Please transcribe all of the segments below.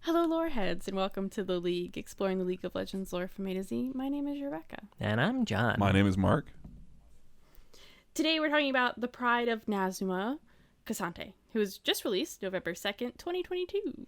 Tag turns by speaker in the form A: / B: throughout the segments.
A: Hello, lore heads, and welcome to the League, exploring the League of Legends lore from A to Z. My name is Rebecca.
B: And I'm John.
C: My name is Mark.
A: Today we're talking about the Pride of Nazumah, Cassante, who was just released November 2nd, 2022.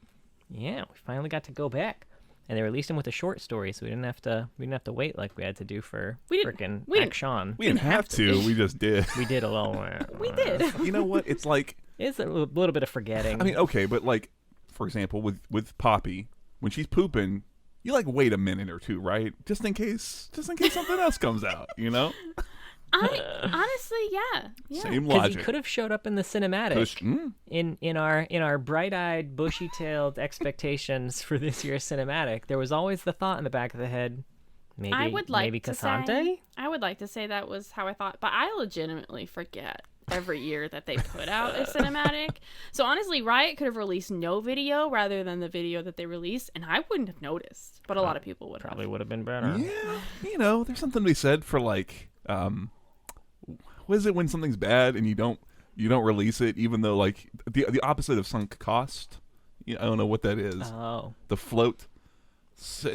B: Yeah, we finally got to go back. And they released him with a short story, so we didn't have to wait like we had to do for frickin' action.
C: We didn't have to. We just did.
B: We did a little.
A: We did.
C: You know what? It's like...
B: It's a little bit of forgetting.
C: I mean, okay, but like, for example, with Poppy, when she's pooping, you like wait a minute or two, right? Just in case something else comes out, you know?
A: Honestly, yeah.
C: Same
B: Because
C: logic.
B: he could have showed up in the cinematic. In our bright-eyed, bushy-tailed expectations for this year's cinematic, there was always the thought in the back of the head, maybe Cassante?
A: I would like to say that was how I thought, but I legitimately forget every year that they put out a cinematic. So honestly, Riot could have released no video rather than the video that they released, and I wouldn't have noticed, but a lot of people would
B: Probably would have been better.
C: Yeah, you know, there's something to be said for like, what is it when something's bad and you don't release it, even though like the opposite of sunk cost. I don't know what that is.
B: Oh,
C: The float.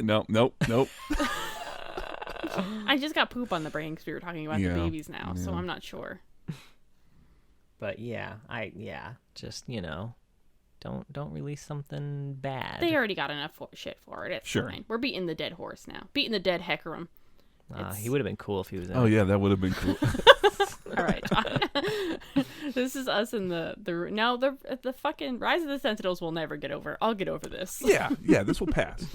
C: Nope.
A: I just got poop on the brain because we were talking about the babies now, so I'm not sure.
B: but just don't release something bad.
A: They already got enough shit for it. It's
C: Sure.
A: fine. We're beating the dead horse now. Beating the dead Hecarim.
B: He would have been cool if he was in
C: Oh
B: it.
C: yeah, that would have been cool.
A: All right, John. This is us in the fucking Rise of the Sentinels will never get over. I'll get over this.
C: Yeah, this will pass.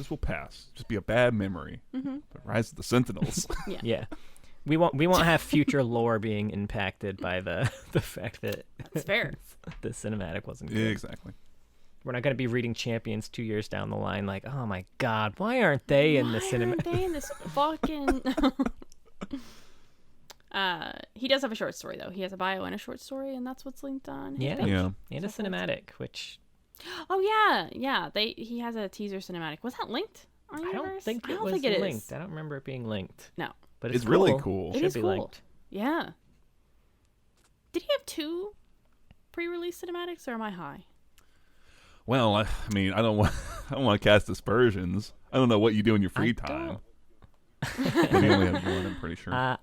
C: Just be a bad memory.
A: Mm-hmm.
C: But Rise of the Sentinels.
B: Yeah. We won't have future lore being impacted by the fact that
A: That's fair.
B: the cinematic wasn't good.
C: Yeah, exactly.
B: We're not going to be reading Champions 2 years down the line like, oh my god, why aren't they in the cinematic?
A: Why aren't they in this fucking... he does have a short story, though. He has a bio and a short story, and that's what's linked on his page.
C: Yeah.
B: And a cinematic, which...
A: Oh, yeah. He has a teaser cinematic. Was that linked on
B: I don't
A: Universe?
B: think it was linked. I don't remember it being linked.
A: No.
B: But
C: It's really cool.
A: It
B: Should
A: is
B: be
A: cool.
B: linked.
A: Yeah. Did he have 2 pre-release cinematics, or am I high?
C: Well, I mean, I don't want to cast aspersions. I don't know what you do in your free time. But he only had one, I'm pretty sure.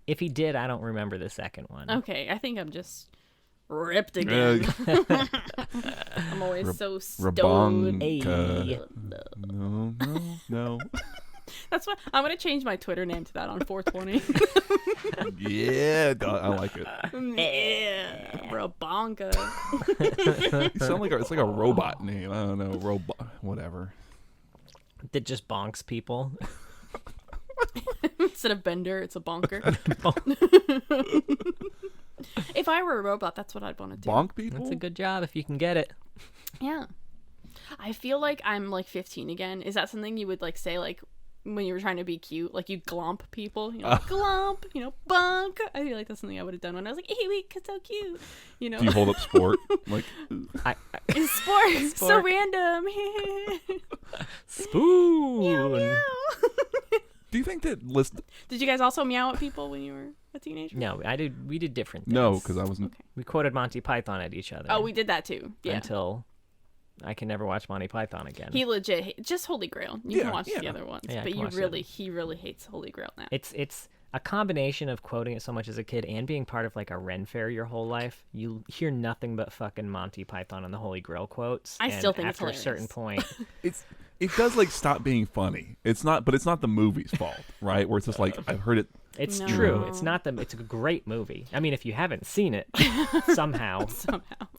B: If he did, I don't remember the second one.
A: Okay, I think I'm just ripped again. I'm always so stoned.
B: Hey.
C: No.
A: That's why I'm gonna change my Twitter name to that on 420.
C: Yeah, I like it.
A: Yeah, Rabonka.
C: You sound like it's like a robot name. I don't know, robot, whatever.
B: That just bonks people.
A: Instead of Bender, it's a bonker. If I were a robot, that's what I'd want to do.
C: Bonk people.
B: That's a good job if you can get it.
A: Yeah. I feel like I'm like 15 again. Is that something you would like say like when you were trying to be cute? Like you'd glomp people, glomp, bonk. I feel like that's something I would have done when I was like, hey, wait, it's so cute.
C: Do you hold up sport? Like
A: Sport. So random.
B: Spoon.
A: Meow, meow.
C: do you think that list?
A: Did you guys also meow at people when you were a teenager?
B: No, we did different things.
C: No, because I wasn't.
A: Okay.
B: We quoted Monty Python at each other.
A: Oh, we did that too. Yeah.
B: Until I can never watch Monty Python again.
A: He legit just Holy Grail. You can watch the other ones,
B: Yeah, I
A: but
B: can watch the
A: he really hates Holy Grail now.
B: It's a combination of quoting it so much as a kid and being part of like a Ren Fair your whole life. You hear nothing but fucking Monty Python and the Holy Grail quotes.
A: I still think
B: after
A: it's
B: a certain point,
C: It does like stop being funny. It's not the movie's fault, right? Where it's just like I've heard it.
B: it's
A: No.
B: true. It's not it's a great movie. I mean, if you haven't seen it, somehow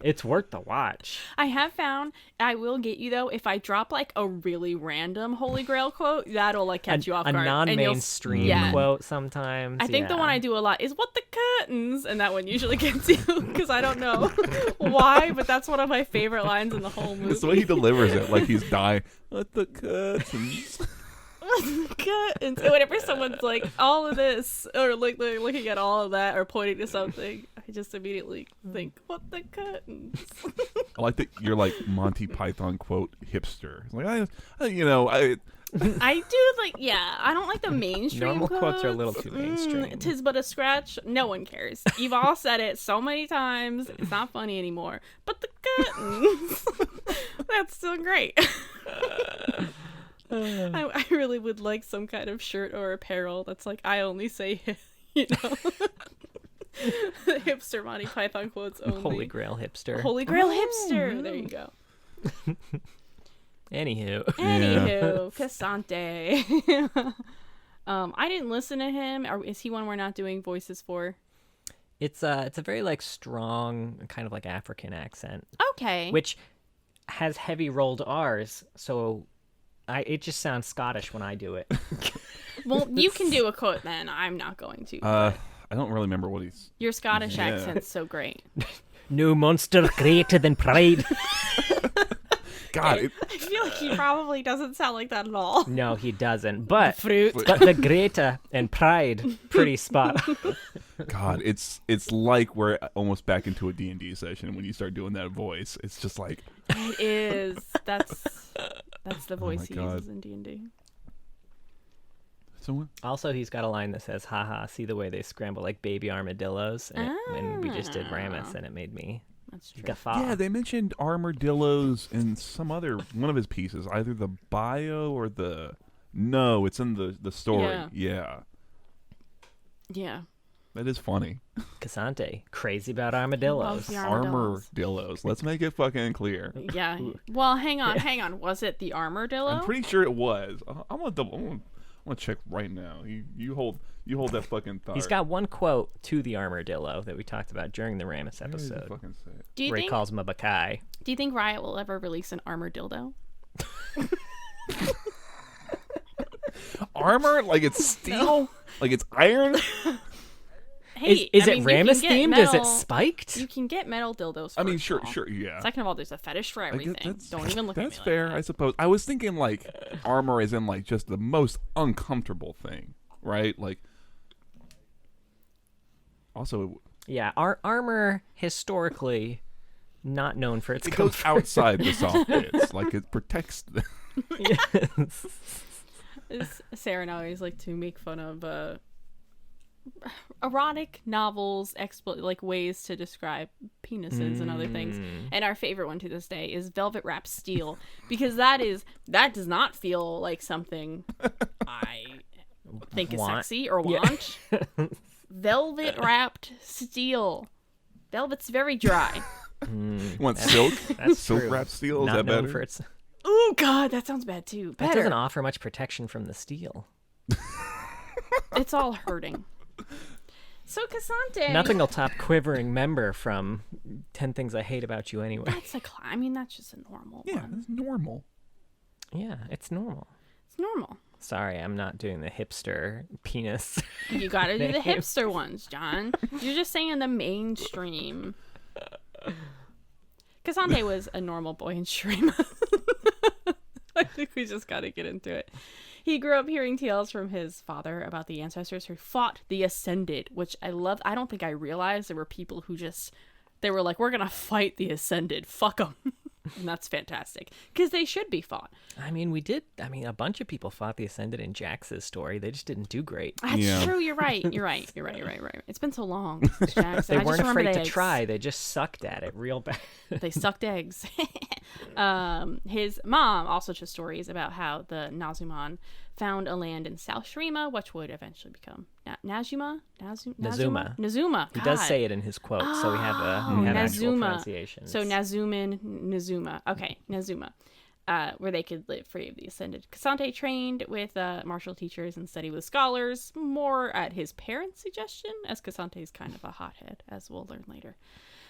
B: it's worth the watch.
A: I have found I will get you though if I drop like a really random Holy Grail quote that'll like catch you off
B: A
A: guard.
B: non-mainstream
A: Yeah.
B: quote sometimes.
A: I think the one I do a lot is "What the curtains," and that one usually gets you because I don't know why, but that's one of my favorite lines in the whole movie.
C: It's the way he delivers it, like he's dying. Let the curtains.
A: And so whenever someone's like all of this or like they're looking at all of that or pointing to something, I just immediately think, what the curtains?
C: I like that you're like Monty Python quote hipster. It's like
A: I do like, yeah, I don't like the mainstream
B: Normal quotes are a
A: quotes.
B: little too mainstream.
A: Tis but a scratch. No one cares. You've all said it so many times. It's not funny anymore. But the curtains, that's still great. I really would like some kind of shirt or apparel that's like, I only say, you know, hipster Monty Python quotes only.
B: Holy Grail hipster.
A: Holy Grail hipster. There you go.
B: Anywho,
A: Cassante. I didn't listen to him. Is he one we're not doing voices for?
B: it's a very like strong kind of like African accent,
A: Okay.
B: which has heavy rolled R's, so it just sounds Scottish when I do it.
A: Well, you can do a quote then. I'm not going to.
C: I don't really remember what he's.
A: Your Scottish accent's so great.
B: No monster greater than Pride.
C: God,
A: I feel like he probably doesn't sound like that at all.
B: No, he doesn't. But
A: Fruit.
B: but the greater and Pride, pretty spot on.
C: God, it's like we're almost back into a D&D session when you start doing that voice. It's just like
A: It is. That's the voice he
C: God.
A: uses in D&D.
C: someone.
B: Also, he's got a line that says, haha, see the way they scramble like baby armadillos. And we just did Ramus, and it made me
A: That's true.
B: guffaw.
C: Yeah, they mentioned armadillos in some other one of his pieces, either the bio or the. No, it's in the story. Yeah,
A: Yeah.
C: that is funny.
B: Cassante, crazy about armadillos.
A: Loves the armadillos.
C: Armadillos. Let's make it fucking clear.
A: Yeah. Well, hang on. Was it the armadillo?
C: I'm pretty sure it was. I'm gonna check right now. You hold that fucking thought.
B: He's got one quote to the armadillo that we talked about during the Ramus
C: Where does it
B: episode,
C: fucking say it?
A: Do you
B: where he
A: think?
B: calls him a Bakai.
A: Do you think Riot will ever release an armadillo?
C: Armor? Like it's steel? Like it's iron?
A: Hey,
B: Is
A: I
B: it
A: mean,
B: Ramus
A: you can
B: themed?
A: get
B: Is it
A: metal-
B: spiked?
A: You can get metal dildos.
C: I mean,
A: first of all.
C: sure, yeah.
A: Second of all, there's a fetish for
C: I guess
A: everything. Don't even look at me
C: That's
A: like
C: fair,
A: that.
C: I suppose. I was thinking like armor is in like just the most uncomfortable thing, right? Like also
B: Yeah, armor historically not known for its
C: it goes
B: comfort.
C: outside the soft bits. Like it protects the
A: Is Sarah and I always like to make fun of erotic novels, like ways to describe penises and other things. And our favorite one to this day is Velvet Wrapped Steel, because that does not feel like something I think is
B: Want.
A: sexy or want. Velvet Wrapped Steel. Velvet's very dry.
C: You want silk?
B: That's
C: Silk
B: true.
C: wrapped steel? Is
B: Not
C: that
B: known
C: better?
B: for its.
A: Oh God, that sounds bad too.
B: That
A: Better.
B: doesn't offer much protection from the steel.
A: It's all hurting. So Cassante.
B: Nothing will top quivering member from 10 Things I Hate About You Anyway.
A: I mean, that's just a normal
C: Yeah,
A: one.
C: that's normal.
B: Yeah, it's normal.
A: It's normal.
B: Sorry, I'm not doing the hipster penis.
A: You gotta do the
B: Name.
A: hipster ones, John. You're just saying the mainstream. Cassante was a normal boy in Shurima. I think we just gotta get into it. He grew up hearing tales from his father about the ancestors who fought the Ascended, which I love. I don't think I realized there were people who they were like, we're gonna fight the Ascended. Fuck them. And that's fantastic. Because they should be fought.
B: I mean, a bunch of people fought the Ascended in Jax's story. They just didn't do great.
A: That's
C: Yeah.
A: true. You're right. It's been so long since Jax.
B: They
A: I just
B: weren't
A: remember
B: afraid
A: the
B: to
A: eggs.
B: try. They just sucked at it real bad.
A: They sucked eggs. His mom also told stories about how the Nazumah found a land in South Shurima, which would eventually become Nazumah. Nazumah.
B: He does
A: God.
B: say it in his quote, so we have actual
A: Nazumah.
B: pronunciations.
A: So Nazumah. Okay, Nazumah. Where they could live free of the Ascended. Cassante trained with martial teachers and studied with scholars, more at his parents' suggestion, as Cassante is kind of a hothead, as we'll learn later.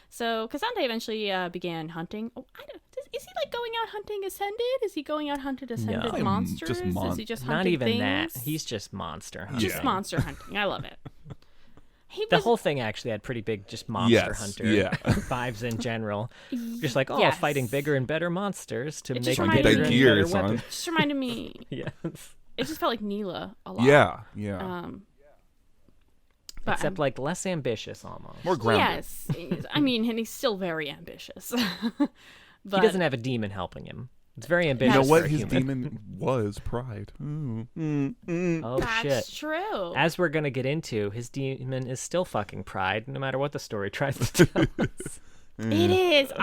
A: So Cassante eventually began hunting. Is he like going out hunting Ascended? Is he going out hunting Ascended
B: No.
A: monsters?
C: Just
A: Is he just hunting
B: Not even
A: things?
B: that. He's just monster hunting.
A: Just monster hunting. I love it.
B: The whole thing actually had pretty big just monster
C: Yes,
B: hunter
C: yeah.
B: vibes in general. Just like,
A: Yes.
B: fighting bigger and better monsters to
A: It
B: make
A: just
B: bigger
A: reminded
B: and
A: me-
C: gear,
B: better
C: son.
B: weapons.
A: just reminded me.
B: Yes.
A: It just felt like Neela a lot.
C: Yeah.
A: But
B: Except like less ambitious almost.
C: More grounded.
A: yes, I mean, and he's still very ambitious. But
B: He doesn't have a demon helping him. It's very ambitious.
C: You know what?
B: For a
C: His
B: human.
C: demon was pride.
B: Oh,
A: That's
B: shit.
A: true.
B: As we're gonna get into, his demon is still fucking pride, no matter what the story tries to tell us.
A: It is.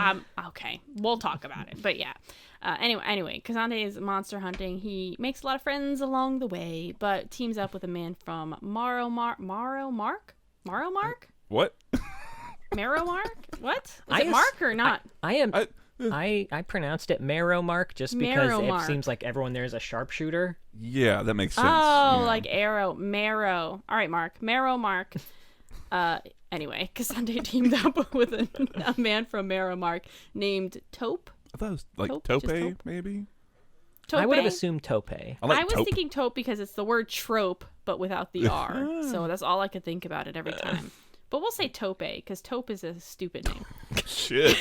A: Okay, we'll talk about it. But yeah. Anyway, Kazante is monster hunting. He makes a lot of friends along the way, but teams up with a man from Marrow Mark?
C: What?
A: Marrow Mark? What? Is it Mark or not?
B: I pronounced it Marrow Mark just because it seems like everyone there is a sharpshooter.
C: Yeah, that makes sense.
A: Oh,
C: yeah.
A: like arrow, marrow. All right, Mark. Marrow Mark. Anyway, Kazante teamed up with a man from Marrow Mark named Taupe.
C: I thought it was like
A: Taupe?
C: Tope, maybe?
B: I
A: Tope?
B: would have assumed Tope.
C: I
A: was
C: taupe.
A: thinking taupe because it's the word trope, but without the R. So that's all I could think about it every time. But we'll say taupe, because taupe is a stupid name.
C: Shit.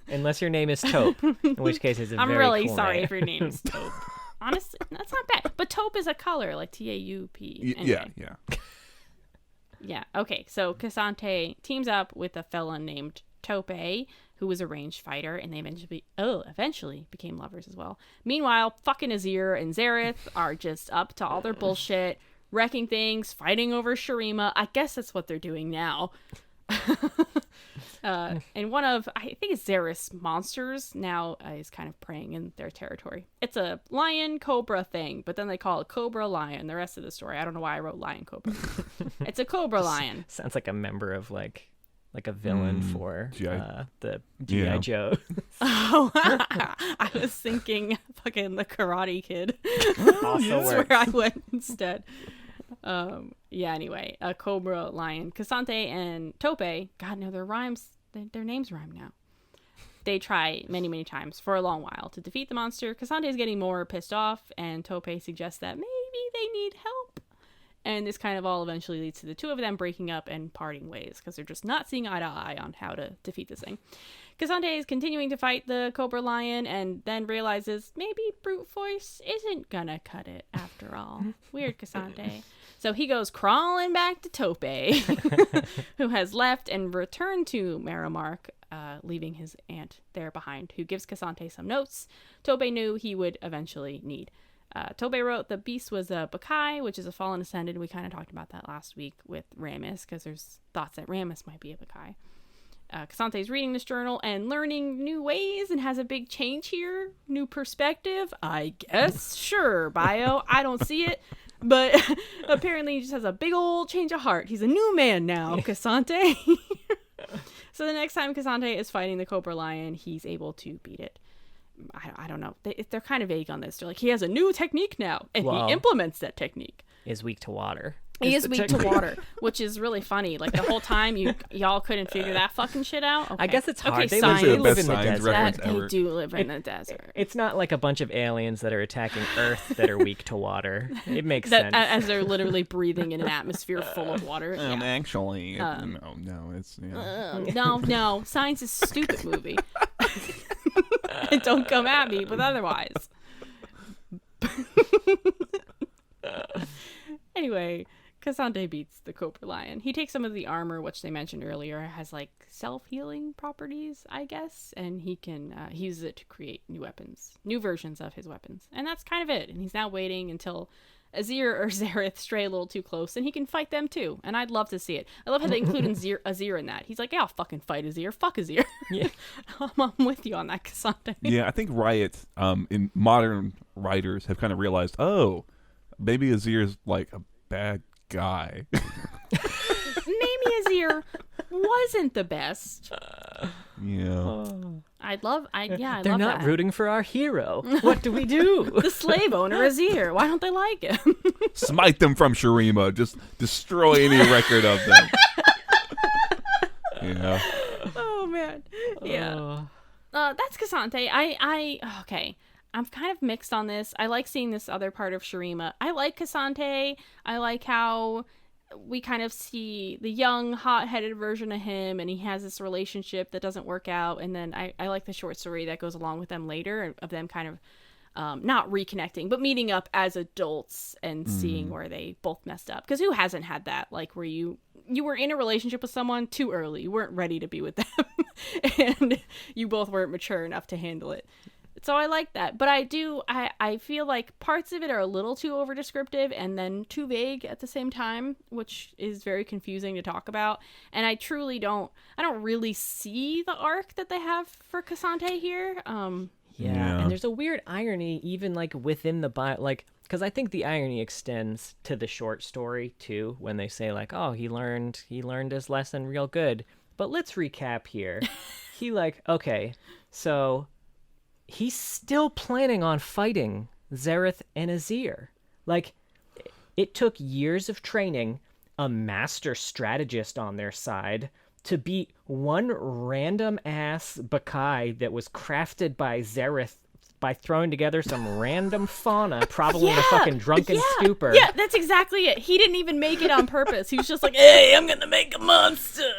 B: Unless your name is Taupe, in which case it's a
A: I'm
B: very
A: really
B: cool
A: sorry
B: name.
A: if your name is taupe. Honestly, that's not bad. But taupe is a color, like T-A-U-P. Anyway.
C: Yeah.
A: Yeah, okay. So Kazante teams up with a fella named Tope, who was a ranged fighter, and they eventually became lovers as well. Meanwhile, fucking Azir and Xerath are just up to all their bullshit, wrecking things, fighting over Shurima. I guess that's what they're doing now. And one of, I think it's Xerath's monsters now is kind of preying in their territory. It's a lion cobra thing, but then they call it Cobra Lion. The rest of the story, I don't know why I wrote Lion Cobra. It's a Cobra Lion.
B: Sounds like a member of like a villain for the G.I.
C: Yeah.
B: Joe.
A: Oh, I was thinking fucking the Karate Kid.
B: Also
A: That's
B: works.
A: where I went instead. Anyway, a Cobra Lion. Kazante and Tope, God, no, their names rhyme now. They try many, many times for a long while to defeat the monster. Kazante is getting more pissed off, and Tope suggests that maybe they need help. And this kind of all eventually leads to the two of them breaking up and parting ways, because they're just not seeing eye to eye on how to defeat this thing. Kazante is continuing to fight the Cobra Lion, and then realizes maybe brute force isn't gonna cut it after all. Weird, Kazante. So he goes crawling back to Tope, who has left and returned to Maramark, leaving his aunt there behind, who gives Kazante some notes Tope knew he would eventually need. Tope wrote the beast was a Bakai, which is a fallen ascended. We kind of talked about that last week with Rammus, because there's thoughts that Rammus might be a Bakai. Kazante is reading this journal and learning new ways and has a big change here. New perspective, I guess. Sure, bio. I don't see it. But apparently he just has a big old change of heart. He's a new man now, Kazante. So the next time Kazante is fighting the Cobra Lion, he's able to beat it. I don't know. They're kind of vague on this. They're like, he has a new technique now, and he implements that technique.
B: Is weak to water.
A: He is weak to water, which is really funny. Like, the whole time, y'all couldn't figure that fucking shit out? Okay.
B: I guess it's hard.
A: Okay,
B: They
A: science.
B: live in the
C: Science
B: desert.
C: reference
A: They
C: ever.
A: do live in the desert.
B: It's not like a bunch of aliens that are attacking Earth that are weak to water. It makes sense.
A: As they're literally breathing in an atmosphere full of water. Yeah.
C: Actually, no, it's
A: No, science is a stupid movie. Don't come at me with otherwise. Anyway, Kazante beats the Cobra Lion. He takes some of the armor, which they mentioned earlier, has like self-healing properties, I guess, and he can use it to create new weapons, new versions of his weapons. And that's kind of it. And he's now waiting until Azir or Xerath stray a little too close, and he can fight them too. And I'd love to see it. I love how they include Azir in that. He's like, yeah, I'll fucking fight Azir. Fuck Azir.
B: Yeah.
A: I'm with you on that, Kazante.
C: Yeah, I think Riot, in modern writers, have kind of realized, maybe Azir's like a bad guy.
A: Maybe Azir wasn't the best.
C: Yeah.
A: I love
B: They're
A: love
B: not
A: that.
B: rooting for our hero. What do we do?
A: The slave owner Azir. Why don't they like him?
C: Smite them from Shurima. Just destroy any record of them. Yeah.
A: Oh man. Yeah. That's Kazante. Okay. I'm kind of mixed on this. I like seeing this other part of Shurima. I like Kazante. I like how we kind of see the young, hot-headed version of him, and he has this relationship that doesn't work out. And then I like the short story that goes along with them later, of them kind of not reconnecting, but meeting up as adults and seeing where they both messed up. Because who hasn't had that? Like, where you were in a relationship with someone too early. You weren't ready to be with them. And you both weren't mature enough to handle it. So I like that. But I feel like parts of it are a little too over descriptive and then too vague at the same time, which is very confusing to talk about. And I don't really see the arc that they have for Cassante here.
B: Yeah, and there's a weird irony even like within the because I think the irony extends to the short story too, when they say like, oh, he learned his lesson real good. But let's recap here. Okay, so he's still planning on fighting Xerath and Azir. Like, it took years of training, a master strategist on their side, to beat one random-ass Bakai that was crafted by Xerath by throwing together some random fauna, probably in a fucking drunken stupor.
A: Yeah, that's exactly it. He didn't even make it on purpose. He was just like, hey, I'm gonna make a monster.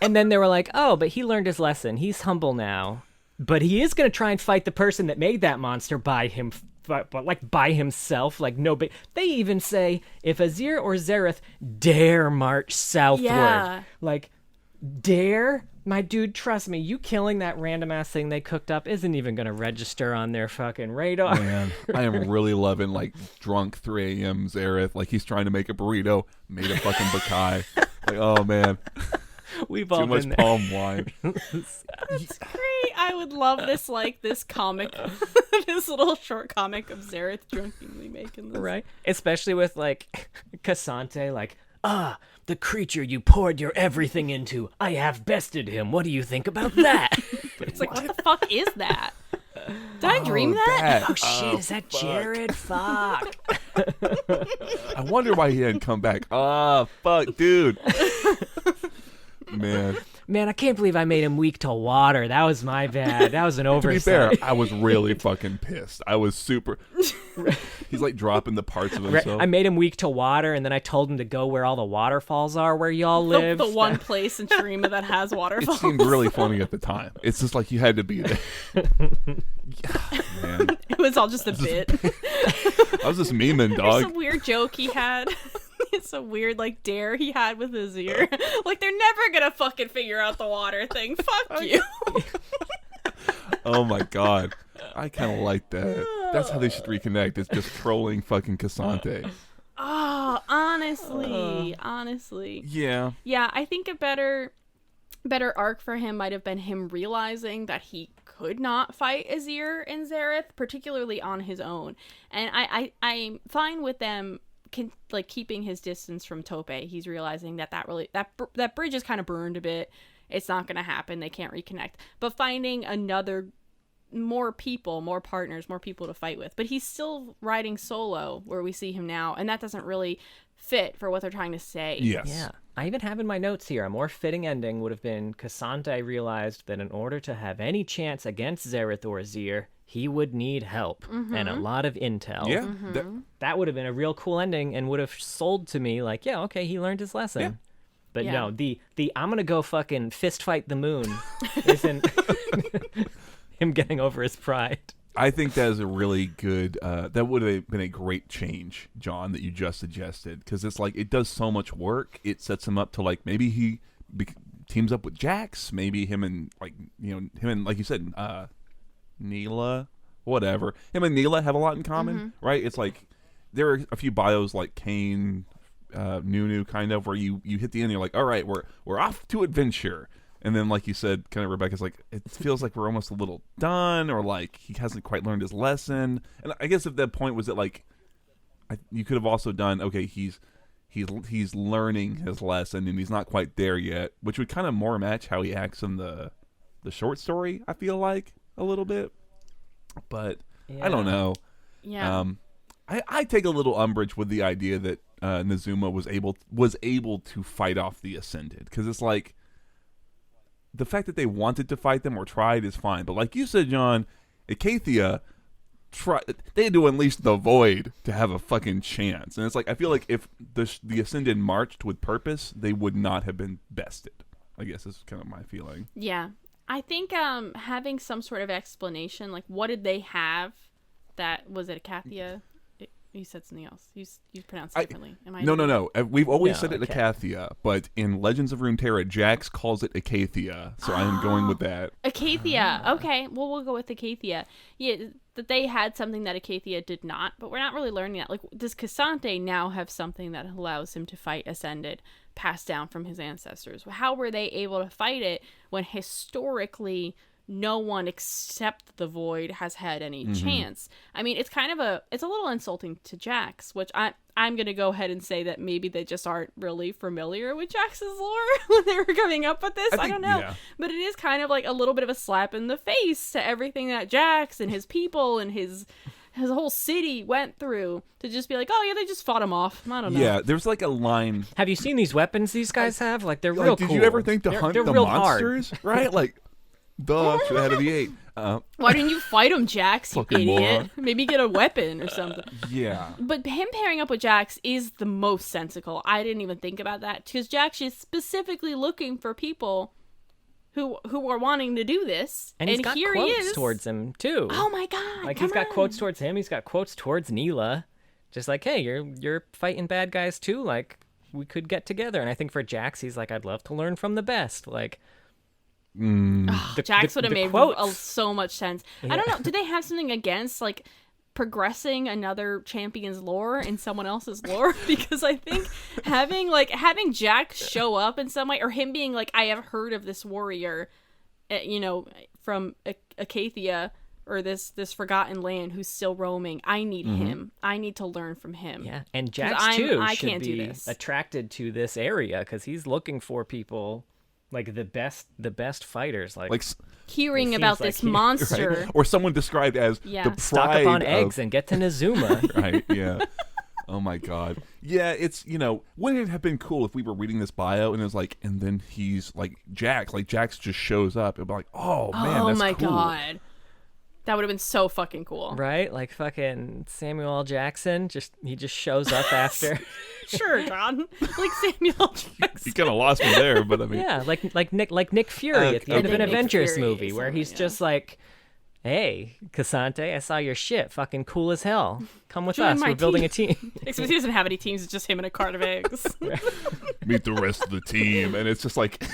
B: And then they were like, oh, but he learned his lesson. He's humble now. But he is going to try and fight the person that made that monster by himself. Like, no, but they even say, if Azir or Xerath dare march southward, like, dare? My dude, trust me, you killing that random ass thing they cooked up isn't even going to register on their fucking radar.
C: Man, I am really loving, like, drunk 3 a.m. Xerath. Like, he's trying to make a burrito, made a fucking Bakai. Like, oh, man.
B: We've all
C: too much
B: been there.
C: palm wine.
A: That's great. I would love this comic, this little short comic of Xerath drunkenly making this.
B: Right? Especially with, like, Cassante, like, the creature you poured your everything into, I have bested him. What do you think about that?
A: It's like, what the fuck is that? Did I dream that?
B: Oh, shit, is that Jared? Fuck.
C: I wonder why he didn't come back. Fuck, dude. Man,
B: I can't believe I made him weak to water. That was my bad. That was an oversight.
C: To be fair, I was really fucking pissed. I was super... He's like dropping the parts of himself.
B: I made him weak to water, and then I told him to go where all the waterfalls are where y'all live.
A: The one place in Shurima that has waterfalls.
C: It seemed really funny at the time. It's just like you had to be there. Man.
A: It was all just a bit.
C: I was just memeing, dog.
A: There's a weird joke he had. It's a weird, like, dare he had with his ear. Like, they're never gonna fucking figure out the water thing. Fuck you.
C: Oh my god. I kind of like that. That's how they should reconnect. It's just trolling fucking Cassante.
A: Oh, honestly.
C: Yeah.
A: Yeah, I think a better arc for him might have been him realizing that he could not fight Azir and Xerath, particularly on his own. And I'm fine with them keeping his distance from Tope. He's realizing that bridge is kind of burned a bit. It's not going to happen. They can't reconnect. But finding more people, more partners, more people to fight with. But he's still riding solo where we see him now, and that doesn't really fit for what they're trying to say.
C: Yes.
B: Yeah. I even have in my notes here, a more fitting ending would have been Cassante realized that in order to have any chance against Xerath or Azir, he would need help and a lot of intel.
C: Yeah.
B: That would have been a real cool ending and would have sold to me like, yeah, okay, he learned his lesson. Yeah. But no, the I'm going to go fucking fist fight the moon isn't him getting over his pride.
C: I think that is a really good, that would have been a great change, John, that you just suggested. Because it's like, it does so much work. It sets him up to, like, maybe he teams up with Jax. Maybe him and, like you said, Neela, whatever. Him and Neela have a lot in common, right? It's like, there are a few bios like Kayn, Nunu, kind of, where you hit the end, you're like, all right, we're off to adventure. And then, like you said, kind of Rebecca's like, it feels like we're almost a little done, or like he hasn't quite learned his lesson. And I guess if that point was that, like, you could have also done, okay, he's learning his lesson and he's not quite there yet, which would kind of more match how he acts in the short story, I feel like, a little bit. But I don't know.
A: Yeah.
C: I take a little umbrage with the idea that Nazumah was able to fight off the Ascended, because it's like, the fact that they wanted to fight them or tried is fine. But like you said, John, Acathia, they had to unleash the Void to have a fucking chance. And it's like, I feel like if the Ascended marched with purpose, they would not have been bested. I guess is kind of my feeling.
A: Yeah. I think having some sort of explanation, like what did they have that, was it Acathia? you said something else. You pronounced it differently. Am I?
C: No. We've always said it
B: okay.
C: Acathia, but in Legends of Runeterra, Jax calls it Acathia, so I am going with that.
A: Acathia. Okay, well, we'll go with Acathia. Yeah, that they had something that Acathia did not, but we're not really learning that. Like, does Cassante now have something that allows him to fight Ascended, passed down from his ancestors? How were they able to fight it when historically no one except the Void has had any chance? I mean, it's a little insulting to Jax, which I'm gonna go ahead and say that maybe they just aren't really familiar with Jax's lore when they were coming up with this. I don't know, but it is kind of like a little bit of a slap in the face to everything that Jax and his people and his whole city went through, to just be like, oh yeah, they just fought him off. I don't know.
C: Yeah, there's like a line.
B: Have you seen these weapons these guys have? Like, they're real
C: Did
B: cool.
C: you ever think to hunt
B: they're
C: the
B: real
C: monsters?
B: hard.
C: Right? Like, duh, should have had to be 8.
A: Why didn't you fight him, Jax, you
C: Fucking
A: idiot?
C: moron.
A: Maybe get a weapon or something.
C: Yeah.
A: But him pairing up with Jax is the most sensical. I didn't even think about that, because Jax is specifically looking for people who are wanting to do this.
B: And he's got
A: here
B: quotes
A: he is.
B: towards him, too.
A: Oh my god.
B: Like,
A: come
B: he's got
A: on.
B: quotes towards him. He's got quotes towards Neela. Just like, hey, you're fighting bad guys, too. Like, we could get together. And I think for Jax, he's like, I'd love to learn from the best. Like,
A: Jax would have made so much sense.
B: Yeah.
A: I don't know. Do they have something against, like, progressing another champion's lore in someone else's lore? Because I think having Jax show up in some way, or him being like, I have heard of this warrior, from Acathia, or this forgotten land who's still roaming. I need him. I need to learn from him.
B: Yeah, and Jax too
A: I
B: should
A: can't
B: be
A: do this.
B: attracted to this area because he's looking for people like the best fighters. Like
A: Hearing
B: it
A: about
B: seems
A: this
B: like
A: monster.
C: Right? Or someone described as the pride
B: stock up on
C: of...
B: eggs and get to Nazumah.
C: Right, yeah. Oh my god. Yeah, it's, wouldn't it have been cool if we were reading this bio and it was like, and then he's like Jax just shows up. It'd be like, oh man, that's
A: my
C: cool.
A: god. That would have been so fucking cool.
B: Right? Like fucking Samuel L. Jackson, he just shows up after.
A: Sure, John. Like Samuel L. Jackson.
C: You kind of lost me there, but I mean,
B: Yeah, like Nick Fury at the end of an
A: Nick
B: Avengers
A: Fury,
B: movie where he's just like, hey, Cassante, I saw your shit. Fucking cool as hell. Come with
A: Join
B: us.
A: my
B: We're building
A: team."
B: a team.
A: Except he doesn't have any teams. It's just him and a cart of eggs.
C: meet the rest of the team, and it's just like,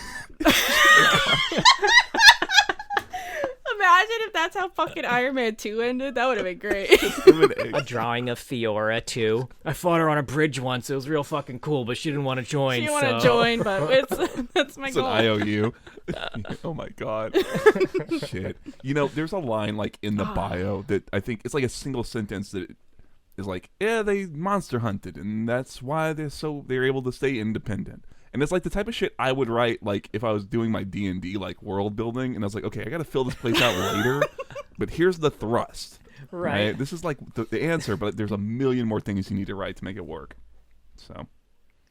A: Imagine if that's how fucking Iron Man 2 ended. That would have been great.
B: A drawing of Fiora too. I fought her on a bridge once. It was real fucking cool, but she didn't want to join.
A: She didn't want to join, but that's my
C: it's
A: goal.
C: an IOU. Oh my god. Shit. There's a line like in the bio that I think it's like a single sentence that is like, yeah, they monster hunted, and that's why they're able to stay independent. And it's like the type of shit I would write like if I was doing my D&D like world building, and I was like, okay, I got to fill this place out later, but here's the thrust. Right. This is like the answer, but there's a million more things you need to write to make it work. So.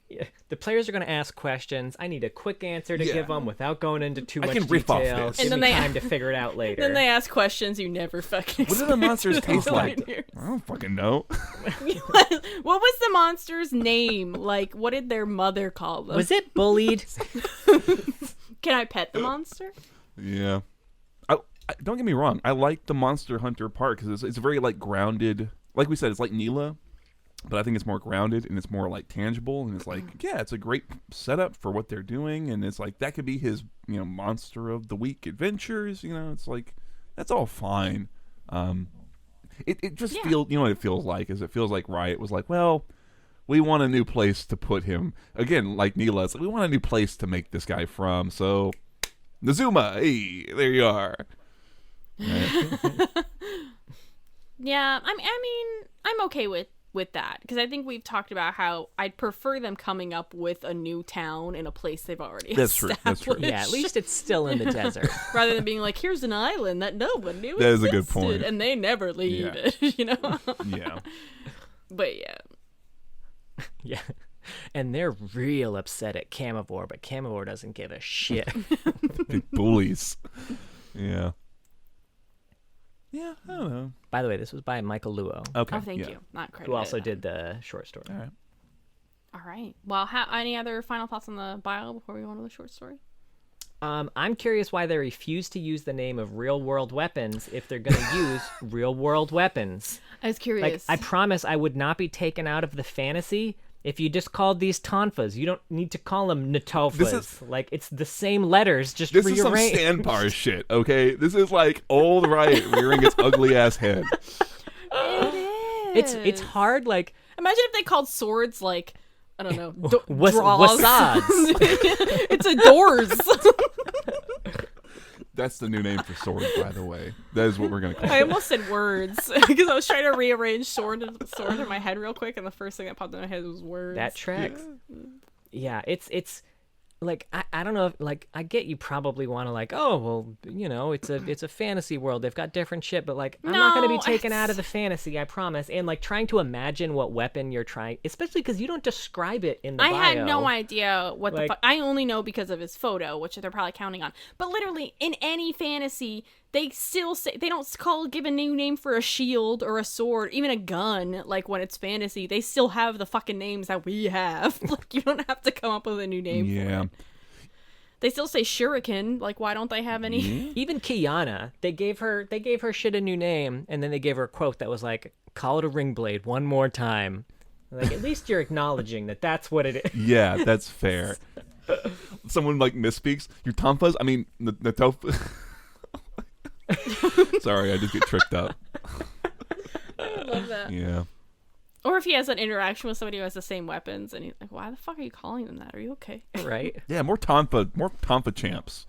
B: Yeah. The players are going to ask questions. I need a quick answer to give them without going into too much
C: can riff off
B: detail.
C: this.
B: Give
A: And
B: me
A: then
B: time to figure it out later.
A: Then they ask questions you never fucking
C: What do the monsters taste like?
A: Years.
C: I don't fucking know.
A: What was the monster's name? Like, what did their mother call them?
B: Was it bullied?
A: Can I pet the monster?
C: Yeah. I don't get me wrong. I like the Monster Hunter part because it's very like grounded. Like we said, it's like Neela, but I think it's more grounded and it's more like tangible, and it's like, yeah, it's a great setup for what they're doing, and it's like that could be his monster of the week adventures. It's like that's all fine. It just feels, what it feels like is it feels like Riot was like, well, we want a new place to put him again, like Neela. It's like, we want a new place to make this guy from, so Nazumah, hey, there you are. Right.
A: Yeah, I mean, I'm okay with that, because I think we've talked about how I'd prefer them coming up with a new town in a place they've already established.
C: That's true.
B: Yeah, at least it's still in the desert.
A: Rather than being like, here's an island that no one knew
C: That is a
A: existed,
C: good point.
A: and they never leave it,
C: Yeah.
A: But yeah.
B: Yeah. And they're real upset at Camivore, but Camivore doesn't give a shit.
C: Big bullies. Yeah. Yeah, I don't know.
B: By the way, this was by Michael Luo,
C: Okay.
A: Oh, thank you. Not credited.
B: who also did the short story.
C: All right.
A: All right. Well, any other final thoughts on the bio before we go on to the short story?
B: I'm curious why they refuse to use the name of real world weapons if they're going to use real world weapons.
A: I was curious.
B: Like, I promise I would not be taken out of the fantasy if you just called these tonfas. You don't need to call them natofas. Like, it's the same letters, just
C: This
B: rearranged.
C: is some sandbar shit, okay? This is like old Riot rearing its ugly ass head.
A: It is.
B: It's hard, like...
A: Imagine if they called swords, like, I don't know,
B: wasads.
A: It's a doors.
C: That's the new name for sword, by the way. That is what we're going to call
A: I
C: it.
A: almost said words because I was trying to rearrange sword in my head real quick, and the first thing that popped in my head was words.
B: That tracks. Yeah, it's like I don't know if, like, I get you probably want to, like, oh well, you know, it's a fantasy world, they've got different shit, but like I'm not going to be taken out of the fantasy, I promise. And like trying to imagine what weapon you're trying, especially because you don't describe it in the bio.
A: I had no idea what
B: Like-
A: the fuck. I only know because of his photo, which they're probably counting on. But literally, in any fantasy, they still say they don't give a new name for a shield or a sword, even a gun. Like when it's fantasy, they still have the fucking names that we have. Like you don't have to come up with a new name.
C: Yeah.
A: For it. They still say shuriken. Like why don't they have any?
B: Even Kiana, they gave her shit a new name, and then they gave her a quote that was like, "Call it a ring blade one more time." Like, at least you're acknowledging that that's what it is.
C: Yeah, that's fair. Someone like misspeaks. Your tonfas? I mean, Natofa. Sorry, I just get tricked up.
A: I love that.
C: Yeah.
A: Or if he has an interaction with somebody who has the same weapons, and he's like, "Why the fuck are you calling them that? Are you okay?"
B: Right?
C: Yeah, more Tonfa champs.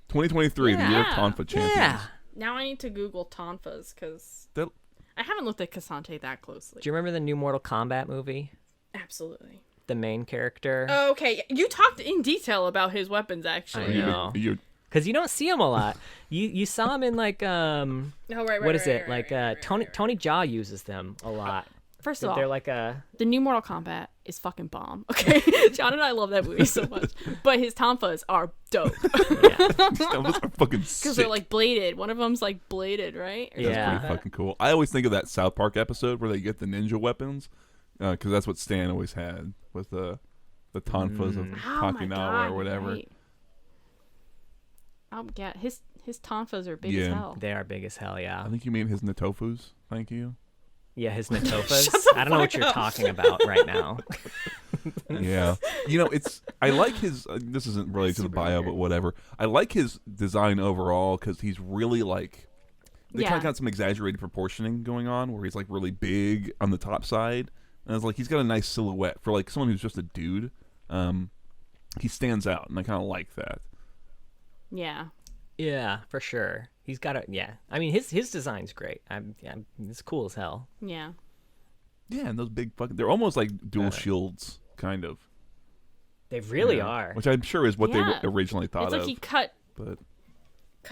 C: 2023, the year of
A: Yeah.
C: Tonfa champions.
B: Yeah.
A: Now I need to Google tonfas because
C: That-
A: I haven't looked at Cassante that closely.
B: Do you remember the new Mortal Kombat movie?
A: Absolutely.
B: The main character?
A: Okay, you talked in detail about his weapons, actually.
B: I know.
C: You-
B: Because you don't see him a lot. You saw him in like
A: Oh, right.
B: what is it? Like Tony Jaa uses them a lot.
A: First of all,
B: They're like a
A: the new Mortal Kombat is fucking bomb. Okay, John and I love that movie so much, but his tonfas are dope
C: Tonfas are fucking
A: because
C: sick.
A: they're like bladed. One of them's like bladed, right? Or
B: Yeah.
C: That's
A: something
C: pretty fucking cool. I always think of that South Park episode where they get the ninja weapons, because that's what Stan always had with the tonfas of
A: like that. Oh my
C: Takinawa
A: God,
C: or whatever.
A: right. Yeah, his tonfas are big as
C: Yeah.
A: hell.
B: they are big as hell, yeah.
C: I think you mean his Natofus. Thank you.
B: Yeah, his Natofas.
A: Shut the
B: I don't know what
A: fuck
B: you're
A: up.
B: talking about right now.
C: Yeah. You know, I like his, this isn't related to the
A: Super
C: bio,
A: weird.
C: but whatever. I like his design overall because he's really like, they kind
A: Yeah.
C: of got some exaggerated proportioning going on where he's like really big on the top side. And it's like, he's got a nice silhouette for like someone who's just a dude. He stands out and I kind of like that.
A: Yeah.
B: Yeah, for sure. He's got a I mean, his design's great. It's cool as hell.
A: Yeah.
C: Yeah, and those big fucking, they're almost like dual shields, kind of.
B: They really
C: Yeah.
B: are.
C: Which I'm sure is what
A: Yeah.
C: they originally thought
A: It's like
C: of.
A: he cut
C: But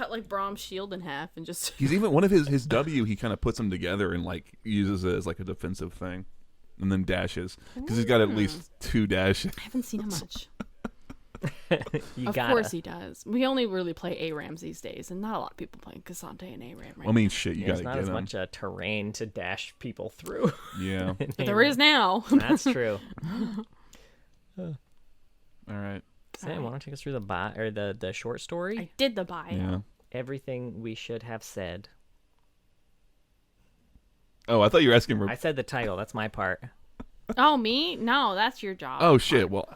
A: like Brahm's shield in half and just
C: he's even, one of his W, he kind of puts them together and like uses it as like a defensive thing. And then dashes. Because he's got at least 2 dashes.
A: I haven't seen him much.
B: You
A: Of
B: gotta.
A: course he does. We only really play ARAMs these days, and not a lot of people playing Cassante and ARAM right
C: I mean, shit, you
B: There's
C: gotta
B: not
C: get
B: as
C: him.
B: much terrain to dash people through.
C: Yeah.
A: now. But there is now.
B: That's true.
C: All right.
B: Sam, why don't you take us through the short story?
A: I did the bio.
C: Yeah.
B: Everything we should have said.
C: Oh, I thought you were asking for.
B: I said the title. That's my part.
A: Oh, me? No, that's your job.
C: Oh shit. Well,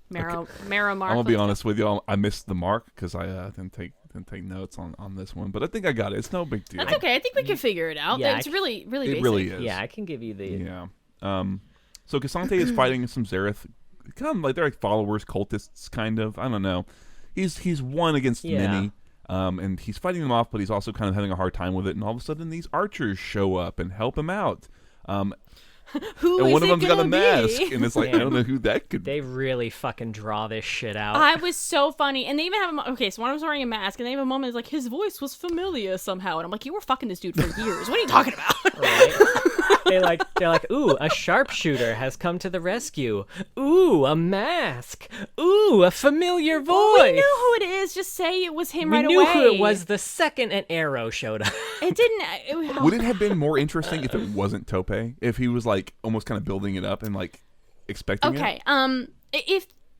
A: Marrow
C: I'm gonna be honest with you. I missed the mark because I didn't take notes on this one. But I think I got it. It's no big deal.
A: That's okay. I think we can figure it out.
B: Yeah,
A: It's really, really
C: It
A: basic.
C: really is.
B: Yeah, I can give you the.
C: Yeah. So Cassante is fighting some Zareth, kind of like they're like followers, cultists, kind of. I don't know. He's one against
B: Yeah.
C: many. And he's fighting them off, but he's also kind of having a hard time with it. And all of a sudden, these archers show up and help him out.
A: Who
C: And
A: is
C: one of
A: it
C: them's got a
A: gonna
C: mask,
A: be?
C: and it's like I don't know who that could be.
B: They really fucking draw this shit out.
A: I was so funny, and they even have okay. So one of them's wearing a mask, and they have a moment is like his voice was familiar somehow, and I'm like, you were fucking this dude for years. What are you talking about?
B: Right? They're like, ooh, a sharpshooter has come to the rescue. Ooh, a mask. Ooh, a familiar voice.
A: We knew who it is. Just say it was him
B: We
A: right
B: knew
A: away.
B: who it was the second an arrow showed up.
A: It didn't.
C: Would it have been more interesting if it wasn't Tope? If he was like almost kind of building it up and like expecting it?
A: Okay.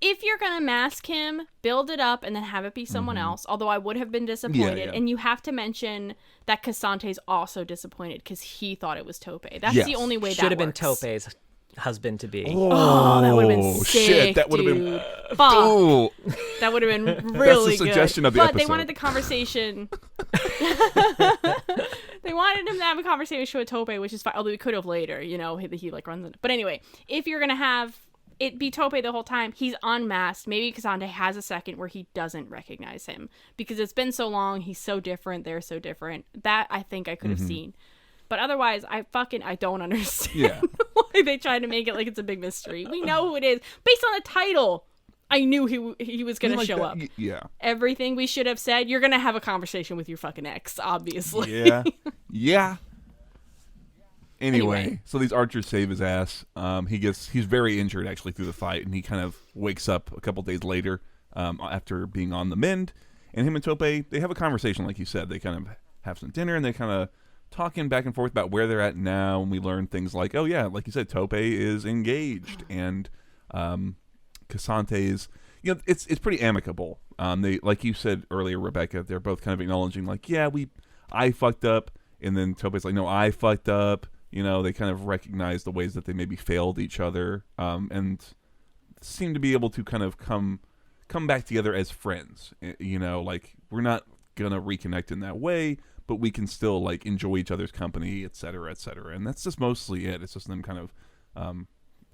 A: if you're gonna mask him, build it up and then have it be someone else. Although I would have been disappointed,
C: Yeah.
A: and you have to mention that Casante's also disappointed because he thought it was Tope. That's
C: Yes.
A: the only way
B: Should
A: that
B: have
A: works.
B: been Tope's husband to be.
A: Oh, that would have been sick,
C: shit! That would have been.
A: dude. Fuck.
C: Oh,
A: That would have been really good.
C: suggestion of the
A: but
C: episode.
A: they wanted the conversation. They wanted him to have a conversation with Tope, which is fine. Although we could have later, he like runs it. But anyway, if you're gonna have it be Tope the whole time, he's unmasked. Maybe Casante has a second where he doesn't recognize him because it's been so long. He's so different. They're so different. That I think I could have seen. But otherwise, I don't understand
C: Yeah.
A: why they tried to make it like it's a big mystery. We know who it is. Based on the title, I knew he was going to show up.
C: Yeah.
A: Everything we should have said, you're going to have a conversation with your fucking ex, obviously.
C: Yeah. Yeah. Anyway, so these archers save his ass. He's very injured actually through the fight, and he kind of wakes up a couple days later after being on the mend. And him and Tope, they have a conversation, like you said. They kind of have some dinner, and they kind of talking back and forth about where they're at now. And we learn things like, oh yeah, like you said, Tope is engaged, and Casante is, it's pretty amicable. They, like you said earlier, Rebecca, they're both kind of acknowledging, like, yeah, I fucked up, and then Tope's like, no, I fucked up. They kind of recognize the ways that they maybe failed each other, and seem to be able to kind of come back together as friends. Like, we're not gonna reconnect in that way, but we can still like enjoy each other's company, et cetera, et cetera. And that's just mostly it. It's just them kind of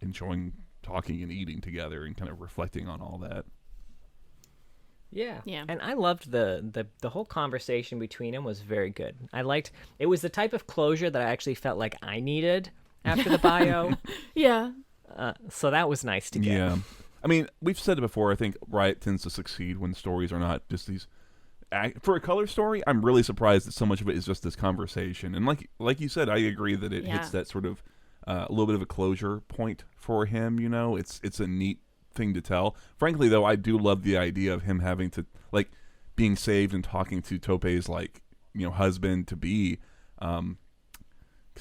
C: enjoying talking and eating together and kind of reflecting on all that.
B: Yeah.
A: Yeah.
B: And I loved the whole conversation between them was very good. I liked it was the type of closure that I actually felt like I needed after the bio.
A: Yeah.
B: So that was nice to get.
C: Yeah. I mean, we've said it before. I think Riot tends to succeed when stories are not just these. For a color story, I'm really surprised that so much of it is just this conversation. And like you said, I agree that it hits that sort of a little bit of a closure point for him. It's a neat thing to tell. Frankly, though, I do love the idea of him having to like being saved and talking to Tope's like husband to be, because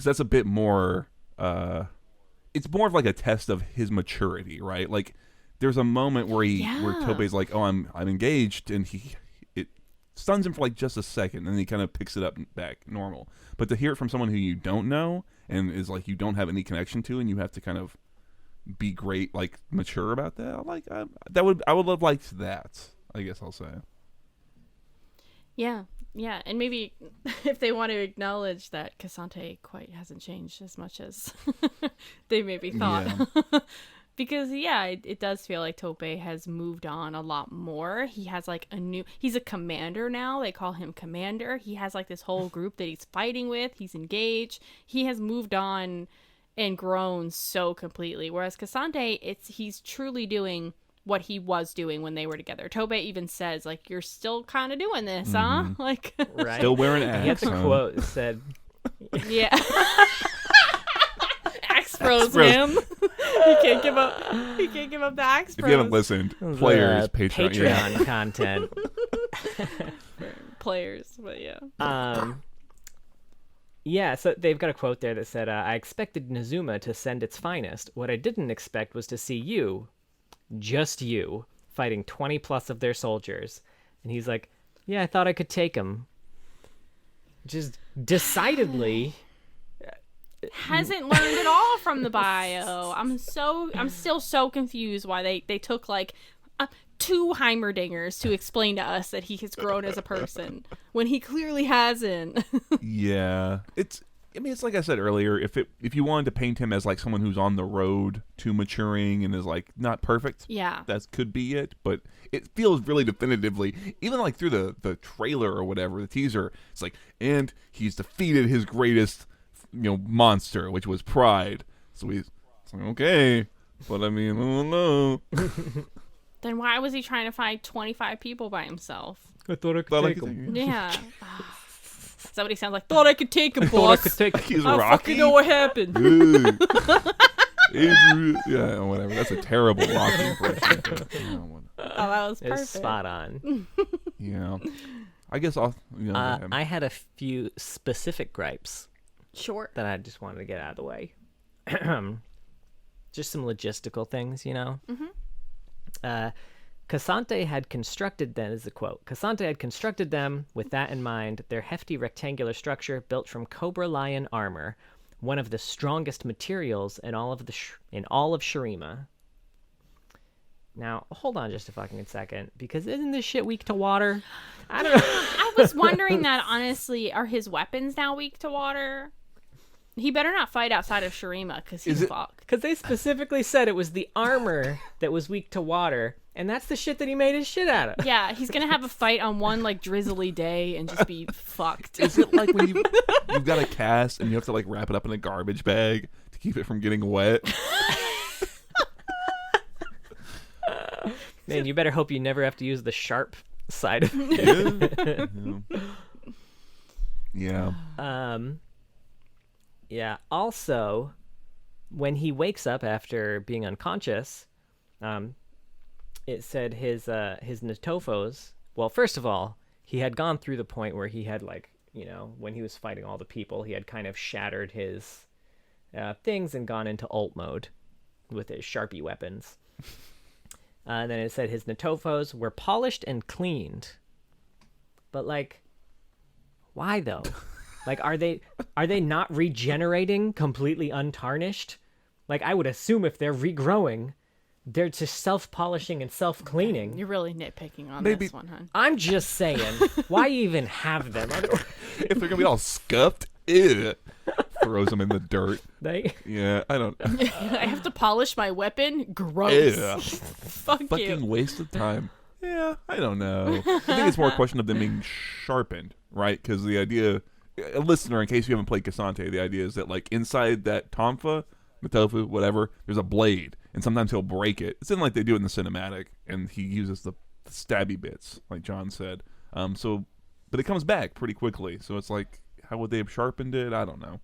C: that's a bit more. It's more of like a test of his maturity, right? Like there's a moment where where Tope's like, oh, I'm engaged, and it stuns him for like just a second, and then he kind of picks it up back normal. But to hear it from someone who you don't know and is like you don't have any connection to, and you have to kind of be great, like mature about that. I would have liked that. I guess I'll say.
A: Yeah, and maybe if they want to acknowledge that Casante quite hasn't changed as much as they maybe thought.
C: Yeah.
A: Because, it does feel like Tope has moved on a lot more. He has, like, he's a commander now. They call him Commander. He has, like, this whole group that he's fighting with. He's engaged. He has moved on and grown so completely. Whereas Casante, he's truly doing what he was doing when they were together. Tope even says, like, you're still kind of doing this, huh? Like,
B: Right.
C: Still wearing axe.
B: He had the quote that said,
A: yeah. Axe froze him. He can't give up the axe
C: If
A: froze.
C: you haven't listened, players
B: Patreon content.
A: Players, but yeah.
B: Yeah, so they've got a quote there that said, I expected Nazumah to send its finest. What I didn't expect was to see you, just you, fighting 20 plus of their soldiers. And he's like, yeah, I thought I could take them. Just decidedly
A: hasn't learned at all from the bio. I'm still so confused why they took like 2 Heimerdingers to explain to us that he has grown as a person when he clearly hasn't.
C: Yeah, it's like I said earlier. If you wanted to paint him as like someone who's on the road to maturing and is like not perfect,
A: yeah,
C: that could be it. But it feels really definitively, even like through the trailer or whatever, the teaser. It's like, and he's defeated his greatest, monster, which was Pride. So it's like, okay, but I mean, I don't know.
A: Then why was he trying to fight 25 people by himself?
B: I thought I could take them.
A: Yeah. Is that what he sounds like? Thought I could take him, boss.
C: He's
A: I
C: Rocky.
A: fucking know what happened.
C: Yeah, whatever. That's a terrible Rocky impression.
A: Oh, that was perfect.
B: It's spot on.
C: Yeah. I guess I'll...
B: I had a few specific gripes.
A: Sure.
B: That I just wanted to get out of the way. Just some logistical things,
A: Mm-hmm.
B: Cassante had constructed them, is a quote, Cassante had constructed them with that in mind, their hefty rectangular structure built from cobra lion armor, one of the strongest materials in all of Shurima. Now, hold on just a fucking second, because isn't this shit weak to water? I don't know.
A: I was wondering that, honestly. Are his weapons now weak to water? He better not fight outside of Shurima, because he's fucked.
B: Because they specifically said it was the armor that was weak to water, and that's the shit that he made his shit out of.
A: Yeah, he's going to have a fight on one, like, drizzly day and just be fucked.
C: Is it like when you've got a cast and you have to, like, wrap it up in a garbage bag to keep it from getting wet?
B: Man, you better hope you never have to use the sharp side of it.
C: Yeah.
B: Yeah. Also, when he wakes up after being unconscious, it said his Natofos. Well, first of all, he had gone through the point where he had, like, you know, when he was fighting all the people, he had kind of shattered his things and gone into ult mode with his Sharpie weapons. And then it said his Natofos were polished and cleaned. But, like, why though? Like, are they not regenerating completely untarnished? Like, I would assume if they're regrowing, they're just self-polishing and self-cleaning.
A: You're really nitpicking on
C: Maybe.
A: this one, huh?
B: I'm just saying, why even have them?
C: If they're gonna be all scuffed, ew. Throws them in the dirt. Yeah, I don't.
A: I have to polish my weapon? Gross.
C: Ew.
A: Fucking
C: Fucking waste of time. Yeah, I don't know. I think it's more a question of them being sharpened, right? Because the idea, a listener, in case you haven't played Cassante, the idea is that, like, inside that Tonfa, Matofu, whatever, there's a blade, and sometimes he'll break it. It's in like they do it in the cinematic, and he uses the stabby bits, like John said. But it comes back pretty quickly. So it's like, how would they have sharpened it? I don't know.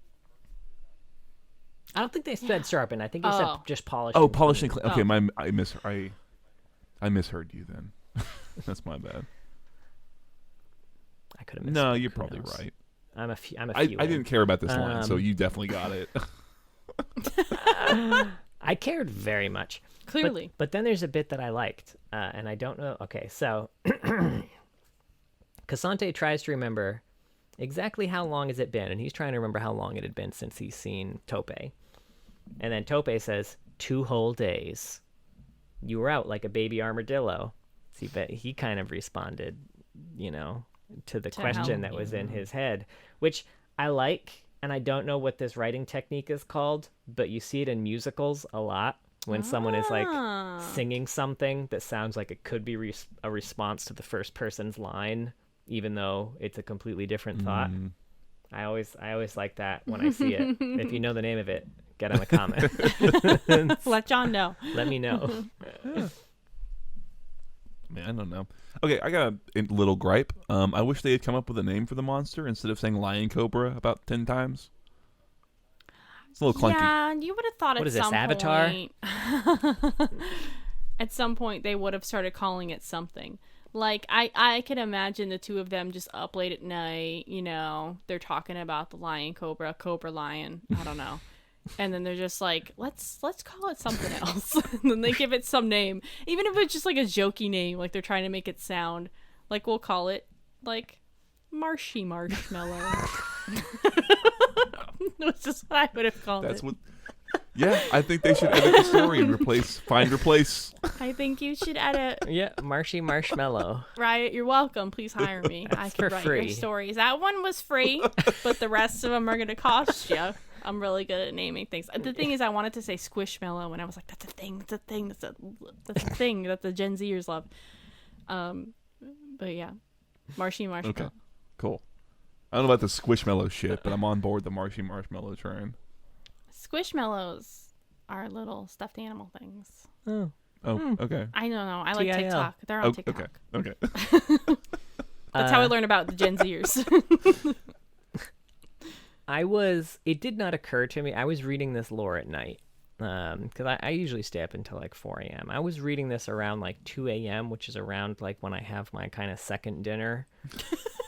B: I don't think they said sharpen. I think they said just polish.
C: Oh, polishing. Okay,
A: Oh.
C: I misheard you then. That's my bad.
B: I could have missed.
C: No, you're probably right.
B: I'm a few.
C: I didn't care about this line, so you definitely got it.
B: I cared very much.
A: Clearly.
B: But then there's a bit that I liked, and I don't know. Okay, so Cassante tries to remember exactly how long has it been, and he's trying to remember how long it had been since he's seen Tope. And then Tope says, 2 whole days. You were out like a baby armadillo. See, but he kind of responded, you know, to the question that was in his head, which I like, and I don't know what this writing technique is called, but you see it in musicals a lot when someone is, like, singing something that sounds like it could be a response to the first person's line, even though it's a completely different thought. I always like that when I see it. If you know the name of it, get in the comments.
A: Let John know.
B: Let me know.
C: Man, I don't know. Okay, I got a little gripe. I wish they had come up with a name for the monster instead of saying lion cobra about 10 times. It's a little clunky.
A: Yeah, you would have thought
B: What
A: at
B: is this,
A: some
B: Avatar?
A: point. At some point, they would have started calling it something. Like, I could imagine the two of them just up late at night, you know, they're talking about the lion cobra lion, I don't know. And then they're just like, let's call it something else. And then they give it some name. Even if it's just like a jokey name, like they're trying to make it sound like, we'll call it, like, Marshy Marshmallow. That's just what I would have called
C: That's
A: it.
C: what. Yeah, I think they should edit the story and find replace.
A: I think you should edit.
B: Yeah, Marshy Marshmallow.
A: Riot, you're welcome. Please hire me. I
B: for
A: can write
B: free.
A: your stories. That one was free, but the rest of them are going to cost you. I'm really good at naming things. The thing is, I wanted to say Squishmallow, and I was like, that's a thing. That's a thing. That's a thing that the Gen Zers love. But yeah, Marshy Marshmallow.
C: Okay, cool. I don't know about the Squishmallow shit, but I'm on board the Marshy Marshmallow train.
A: Squishmallows are little stuffed animal things.
B: Oh.
C: Oh, okay.
A: I don't know. I like
B: TIL.
A: TikTok. They're on TikTok.
C: Okay.
A: That's how I learned about the Gen Zers.
B: It did not occur to me. I was reading this lore at night because I usually stay up until like 4 a.m. I was reading this around like 2 a.m., which is around like when I have my kind of second dinner.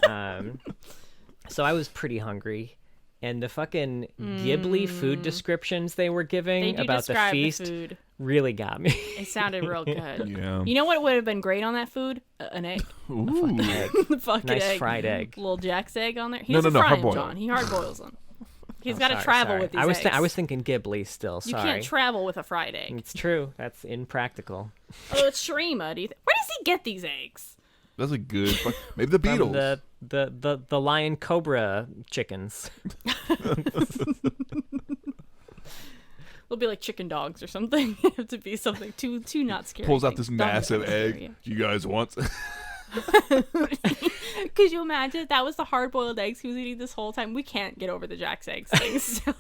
B: So I was pretty hungry. and the fucking Ghibli food descriptions they were
A: They
B: giving
A: do
B: about the
A: describe
B: feast
A: food.
B: really got me.
A: It sounded real good.
C: Yeah.
A: You know what would have been great on that food? An egg.
C: Ooh.
A: The fucking
B: Nice
A: egg.
B: fried egg.
A: Little Jack's egg on there. He
C: No,
A: doesn't
C: no,
A: fry 'em,
C: hard-boiled.
A: John. He hard boils them. He's
B: Oh,
A: got to
B: sorry,
A: travel
B: sorry.
A: with these
B: I
A: eggs.
B: was thinking Ghibli still.
A: You
B: Sorry.
A: can't travel with a fried egg.
B: It's true. That's impractical.
A: Oh, it's Shurima. Where does he get these eggs?
C: That's a good. Maybe the
B: From
C: Beatles.
B: the lion cobra chickens.
A: They'll be like chicken dogs or something. Have to be something too not scary.
C: Pulls out
A: things.
C: this
A: Don't
C: massive
A: let me scare
C: egg. You guys want?
A: Could you imagine if that was the hard-boiled eggs he was eating this whole time? We can't get over the Jack's eggs thing still.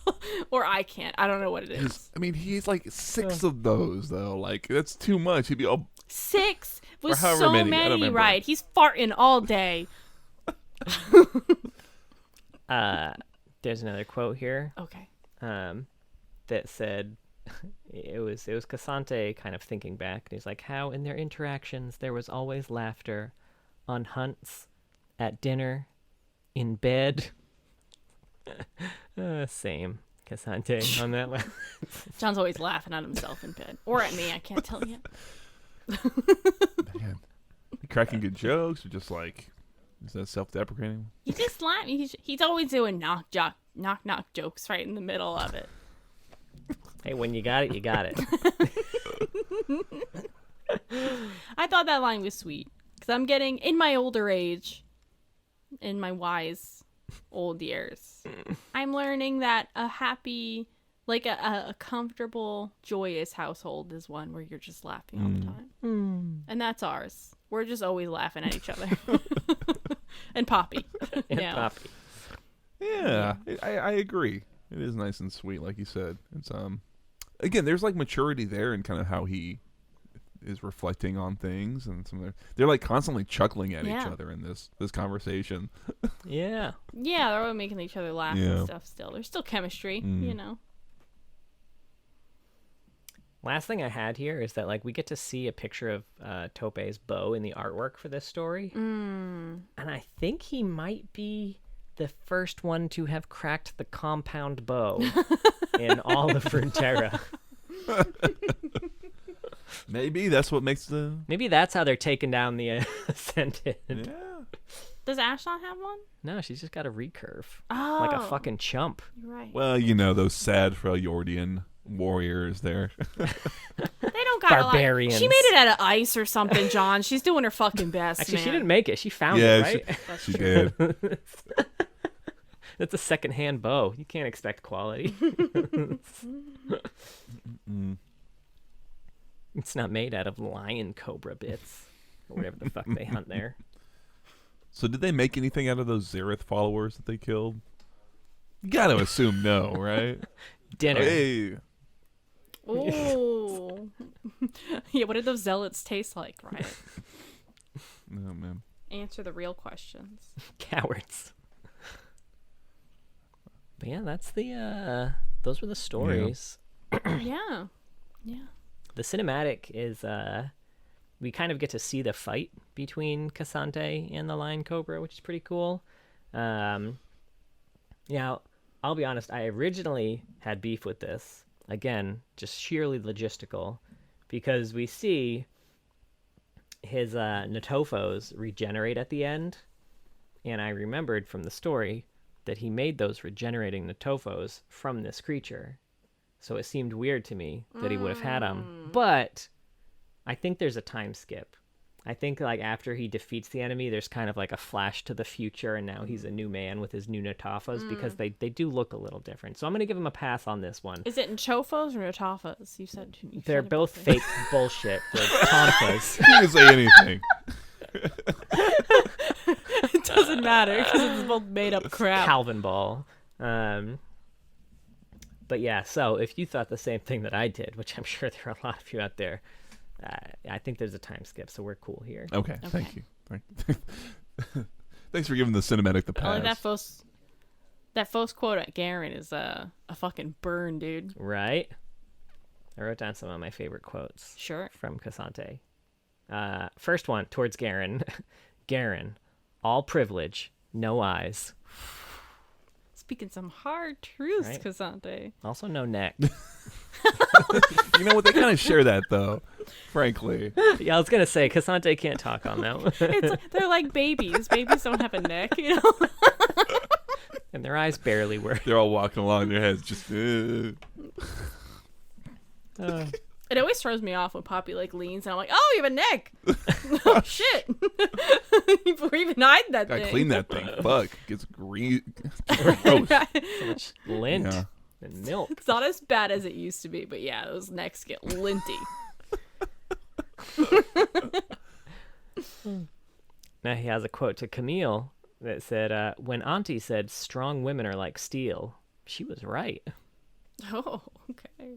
A: Or I can't. I don't know what it is.
C: I mean, he's like 6 of those though. Like that's too much. He'd be all.
A: 6 was
C: however
A: so
C: many, I don't
A: many,
C: remember.
A: right? He's farting all day.
B: There's another quote here
A: Okay.
B: that said it was Cassante kind of thinking back, and he's like, how in their interactions there was always laughter, on hunts, at dinner, in bed. Same Cassante on that one.
A: John's always laughing at himself in bed. Or at me, I can't tell you.
C: Man, cracking good jokes or just like is that self-deprecating?
A: He just laughs. He's always doing knock jokes right in the middle of it.
B: Hey, when you got it, you got it.
A: I thought that line was sweet. Because I'm getting, in my older age, in my wise old years, I'm learning that a happy, like a comfortable, joyous household is one where you're just laughing all the time. And that's ours. We're just always laughing at each other. And Poppy.
B: And
A: Yeah.
B: Poppy.
C: Yeah, I agree. It is nice and sweet, like you said. It's again, there's like maturity there in kind of how he is reflecting on things, and they're like constantly chuckling at each
A: Yeah.
C: other in this conversation.
B: Yeah.
A: Yeah, they're always making each other laugh
C: Yeah.
A: and stuff still. There's still chemistry, you know.
B: Last thing I had here is that like we get to see a picture of Tope's bow in the artwork for this story, and I think he might be the first one to have cracked the compound bow in all of Runeterra.
C: Maybe that's what makes the
B: Maybe that's how they're taking down the Ascended.
C: yeah.
A: Does Ash not have one?
B: No, she's just got a recurve.
A: Oh.
B: Like a fucking chump.
A: You're right.
C: Well, you know those sad Freljordian warriors there.
A: They don't got
B: Barbarians.
A: She made it out of ice or something, John. She's doing her fucking best.
B: Actually,
A: man.
B: she didn't make it. She found
C: Yeah,
B: it, right?
C: she did.
B: That's a secondhand bow. You can't expect quality. It's not made out of lion cobra bits or whatever the fuck they hunt there.
C: So did they make anything out of those Xerath followers that they killed? You gotta assume no, right?
B: Dinner.
C: Hey,
A: Ooh. Yeah, what did those zealots taste like, right?
C: oh man.
A: Answer the real questions.
B: Cowards. But yeah, that's those were the stories.
A: Yeah. Yeah.
B: The cinematic is we kind of get to see the fight between Cassante and the lion cobra, which is pretty cool. Now, I'll be honest, I originally had beef with this. Again, just sheerly logistical, because we see his Natofos regenerate at the end, and I remembered from the story that he made those regenerating Natofos from this creature. So it seemed weird to me that he would have had them. But I think there's a time skip. I think like after he defeats the enemy, there's kind of like a flash to the future, and now he's a new man with his new Natofos, because they do look a little different. So I'm going to give him a pass on this one.
A: Is it Nchofos or Natafos? You said
B: They're
A: it
B: both
A: differently.
B: fake bullshit. They're Tonfas.
C: You can say anything.
A: It doesn't matter because it's both made up crap.
B: Calvin Ball. But yeah, so if you thought the same thing that I did, which I'm sure there are a lot of you out there, I think there's a time skip, so we're cool here.
C: Okay. Thank you. Thanks for giving the cinematic the
A: I like
C: pass.
A: that first quote at Garen is a fucking burn, dude.
B: Right? I wrote down some of my favorite quotes
A: Sure.
B: from Cassante. First one, towards Garen. Garen, all privilege, no eyes.
A: It's speaking some hard truths,
B: Right.
A: Cassante.
B: Also, no neck.
C: You know what? They kind of share that, though, frankly.
B: Yeah, I was gonna say Cassante can't talk on that one.
A: They're like babies. Babies don't have a neck, you know?
B: And their eyes barely work.
C: They're all walking along, their heads just...
A: It always throws me off when Poppy like leans and I'm like, oh, you have a neck. Oh, shit. Before you even hide that
C: Gotta
A: thing.
C: clean that thing. Fuck. It gets green. Gross.
B: So much lint
C: Yeah.
B: and milk.
A: It's not as bad as it used to be, but yeah, those necks get linty.
B: Now he has a quote to Camille that said, when Auntie said strong women are like steel, she was right.
A: Oh, okay.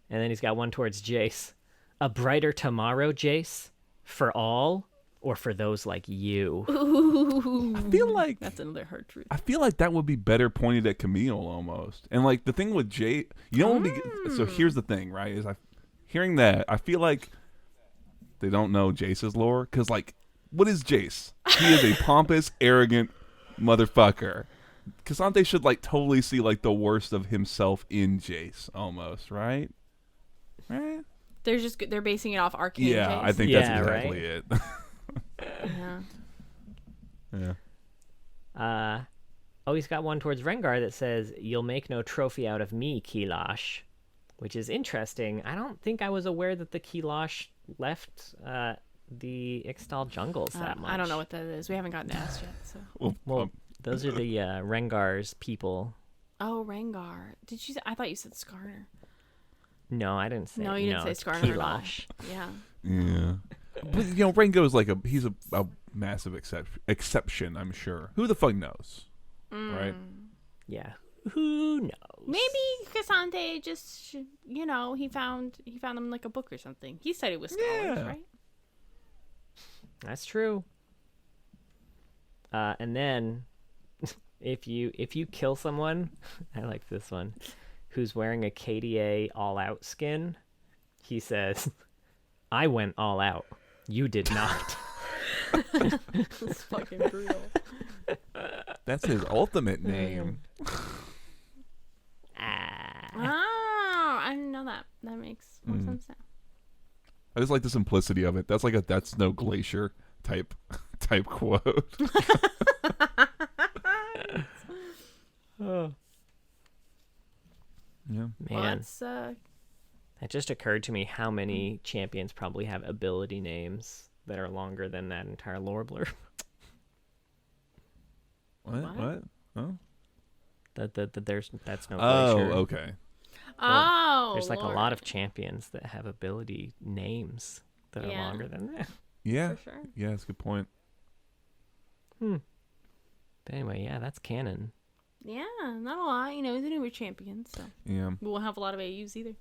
B: And then he's got one towards Jace. A brighter tomorrow, Jace? For all? Or for those like you?
A: Ooh,
C: I feel like
A: that's another hard truth.
C: I feel like that would be better pointed at Camille almost. And like the thing with Jay, you know what would be, so here's the thing, right? Is hearing that, I feel like they don't know Jace's lore, cuz like what is Jace? He is a pompous, arrogant motherfucker. Cassante should like totally see like the worst of himself in Jace almost, right? Right?
A: They're basing it off Arcane
C: Yeah,
A: Jace.
C: I think
B: Yeah,
C: that's exactly it.
A: Yeah.
C: Yeah.
B: He's got one towards Rengar that says, you'll make no trophy out of me, Kilash. Which is interesting. I don't think I was aware that the Kilash left the Ixtal jungles that much.
A: I don't know what that is. We haven't gotten asked yet. So.
B: Well, those are the Rengar's people.
A: Oh, Rengar. Did you? I thought you said Skarner.
B: No, I didn't say.
A: No, you didn't say
B: it's
A: Skarner at all.
B: Kilash.
A: Yeah.
C: Yeah. But, you know, Rengo is like he's a massive exception, I'm sure. Who the fuck knows? Right?
B: Yeah. Who knows?
A: Maybe Cassante just, you know, he found him in like a book or something. He said it was scholars,
C: Yeah.
A: right?
B: That's true. And then, if you kill someone, I like this one, who's wearing a KDA all out skin, he says, "I went all out. You did not."
A: It's fucking brutal.
C: That's his ultimate name.
A: Oh, I didn't know that. That makes more sense now.
C: I just like the simplicity of it. That's like a "that's no glacier" type quote.
B: Oh.
C: Yeah.
A: Well,
B: Man,
A: that's,
B: it just occurred to me how many champions probably have ability names that are longer than that entire lore blurb.
C: What? Oh.
B: That's no
C: Oh,
B: glacier.
C: okay.
B: There's like
A: Lord.
B: a lot of champions that have ability names that are
A: Yeah.
B: longer than that.
C: Yeah.
A: For sure.
C: Yeah, that's a good point.
B: But anyway, yeah, that's canon.
A: Yeah, not a lot. You know, he's a newer champion, so
C: Yeah.
A: we won't have a lot of AUs either.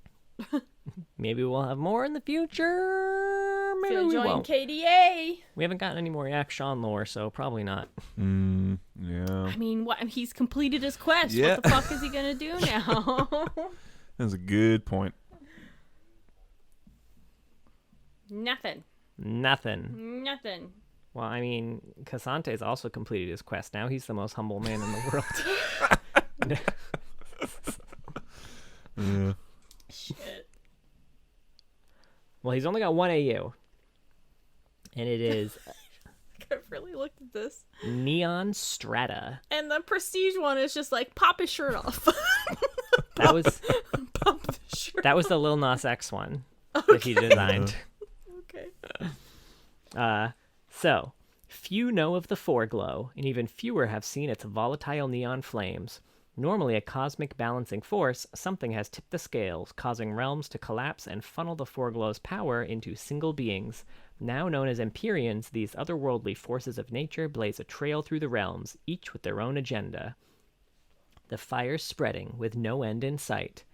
B: Maybe we'll have more in the future. Maybe
A: Gonna
B: we
A: join
B: won't.
A: KDA.
B: We haven't gotten any more Akshan lore, so probably not.
C: Yeah.
A: I mean, what? He's completed his quest.
C: Yeah.
A: What the fuck is he gonna do now?
C: That's a good point.
A: Nothing.
B: Nothing. Well, I mean, Cassante's also completed his quest. Now he's the most humble man in the world.
C: Yeah.
A: Shit.
B: Well, he's only got one AU. And it is
A: I've really looked at this.
B: Neon Strata.
A: And the prestige one is just like pop his shirt off.
B: That was
A: Pop the shirt.
B: that was the Lil Nas X one that he designed.
A: Okay.
B: So, few know of the foreglow, and even fewer have seen its volatile neon flames. Normally a cosmic balancing force, something has tipped the scales, causing realms to collapse and funnel the foreglow's power into single beings. Now known as Empyreans, these otherworldly forces of nature blaze a trail through the realms, each with their own agenda. The fire's spreading, with no end in sight.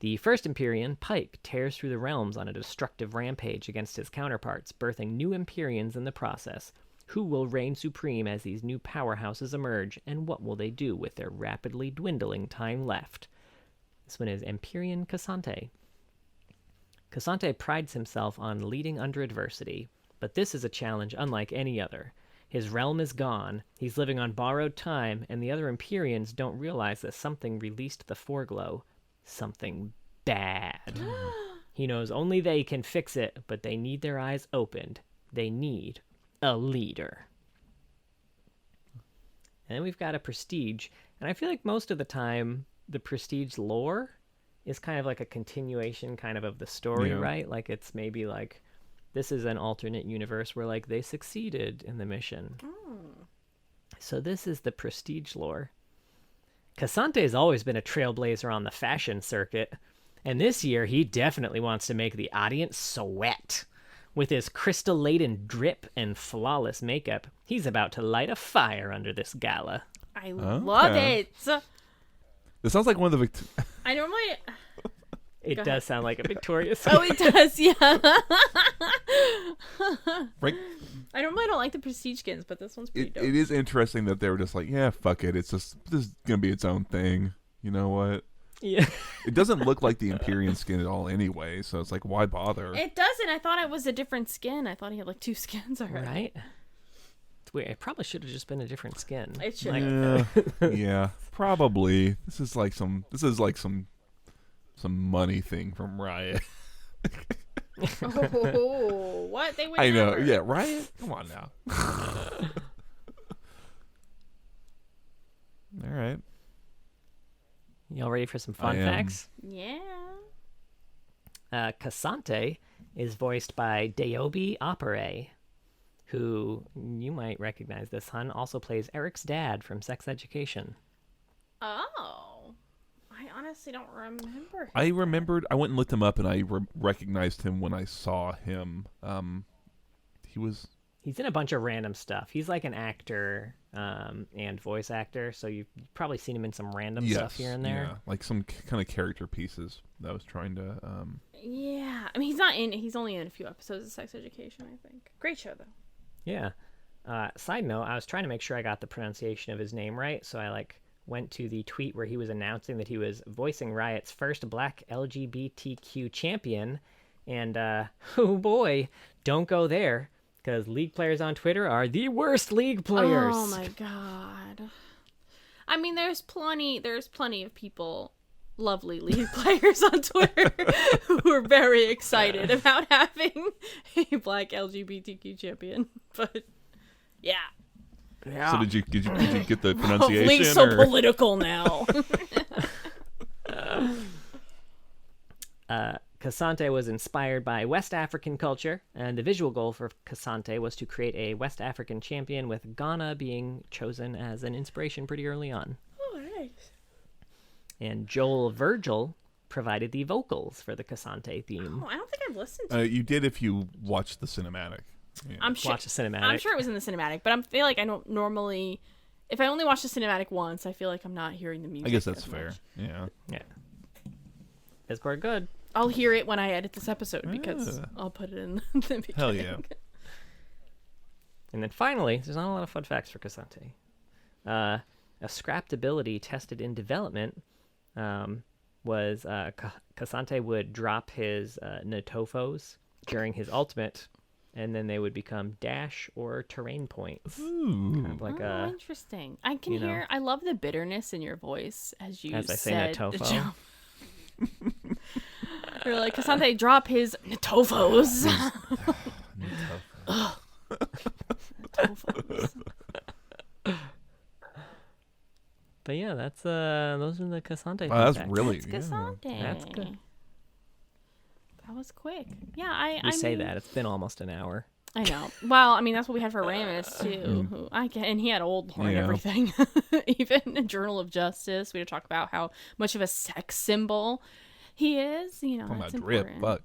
B: The first Empyrean, Pike, tears through the realms on a destructive rampage against his counterparts, birthing new Empyreans in the process. Who will reign supreme as these new powerhouses emerge, and what will they do with their rapidly dwindling time left? This one is Empyrean Cassante. Cassante prides himself on leading under adversity, but this is a challenge unlike any other. His realm is gone. He's living on borrowed time, and the other Empyreans don't realize that something released the foreglow. Something bad. He knows only they can fix it, but they need their eyes opened. They need a leader. And then we've got a Prestige. And I feel like most of the time, the Prestige lore is kind of like a continuation kind of the story, right? Like it's maybe like this is an alternate universe where like they succeeded in the mission. So this is the Prestige lore. Cassante has always been a trailblazer on the fashion circuit. And this year, he definitely wants to make the audience sweat. With his crystal-laden drip and flawless makeup, he's about to light a fire under this gala.
A: I love it.
C: This sounds like one of the...
A: I normally...
B: It does sound like a Victoria's.
A: Oh, it does, yeah.
C: Right?
A: I normally don't like the Prestige skins, but this one's pretty dope.
C: It is interesting that they were just like, yeah, fuck it. This is going to be its own thing. You know what?
B: Yeah.
C: It doesn't look like the Empyrean skin at all anyway, so it's like, why bother?
A: It doesn't. I thought it was a different skin. I thought he had like 2 skins already.
B: Right? It's weird. It probably should have just been a different skin.
A: It should
C: have. Yeah, probably. This is like some money thing from Riot.
A: Oh, what? They would
C: I know.
A: never.
C: Yeah, Riot? Come on now. All right.
B: Y'all ready for some fun facts?
A: Yeah.
B: Cassante is voiced by Dayobi Opere, who you might recognize this, hun, also plays Eric's dad from Sex Education.
A: Oh. I honestly don't remember him.
C: I went and looked him up, and I recognized him when I saw him.
B: He's in a bunch of random stuff. He's like an actor and voice actor, so you've probably seen him in some random stuff here and there.
C: Yeah, like some kind of character pieces that I was trying to...
A: Yeah. I mean, he's only in a few episodes of Sex Education, I think. Great show, though.
B: Yeah. Side note, I was trying to make sure I got the pronunciation of his name right, so I went to the tweet where he was announcing that he was voicing Riot's first black LGBTQ champion, and oh boy, don't go there, because League players on Twitter are the worst League players.
A: Oh my god. I mean, there's plenty of people, lovely League players on Twitter who are very excited about having a black LGBTQ champion, but yeah.
C: So did you get the pronunciation?
A: League's so political now.
B: Cassante was inspired by West African culture, and the visual goal for Cassante was to create a West African champion, with Ghana being chosen as an inspiration pretty early on.
A: Oh, nice.
B: And Joel Virgil provided the vocals for the Cassante theme.
A: Oh, I don't think I've listened to it.
C: You did if you watched the cinematic. Yeah.
A: I'm sure.
B: Watch the cinematic.
A: I'm sure it was in the cinematic, but I feel like I don't normally. If I only watch the cinematic once, I feel like I'm not hearing the music.
C: I guess that's
A: as
C: fair.
A: much.
C: Yeah.
B: Yeah. It's quite good.
A: I'll hear it when I edit this episode because I'll put it in the beginning.
C: Hell yeah.
B: And then finally, there's not a lot of fun facts for Cassante. A scrapped ability tested in development was Cassante would drop his Natofos during his ultimate, and then they would become dash or terrain points.
C: Ooh.
B: Kind of like
A: interesting. I can hear. I love the bitterness in your voice as you
B: as I say
A: said
B: Natofo.
A: You're like, Cassante drop his Natofos. Natofos.
B: But yeah, that's those are the Cassante.
C: Wow, that's
B: facts.
C: really
A: Cassante.
B: That's good.
A: That was quick. Yeah, I
B: say
A: mean,
B: that it's been almost an hour.
A: I know. Well, I mean, that's what we had for Ramus too. And he had old lore and everything. Even in Journal of Justice, we had to talk about how much of a sex symbol he is. You know, that's important.
C: Drip,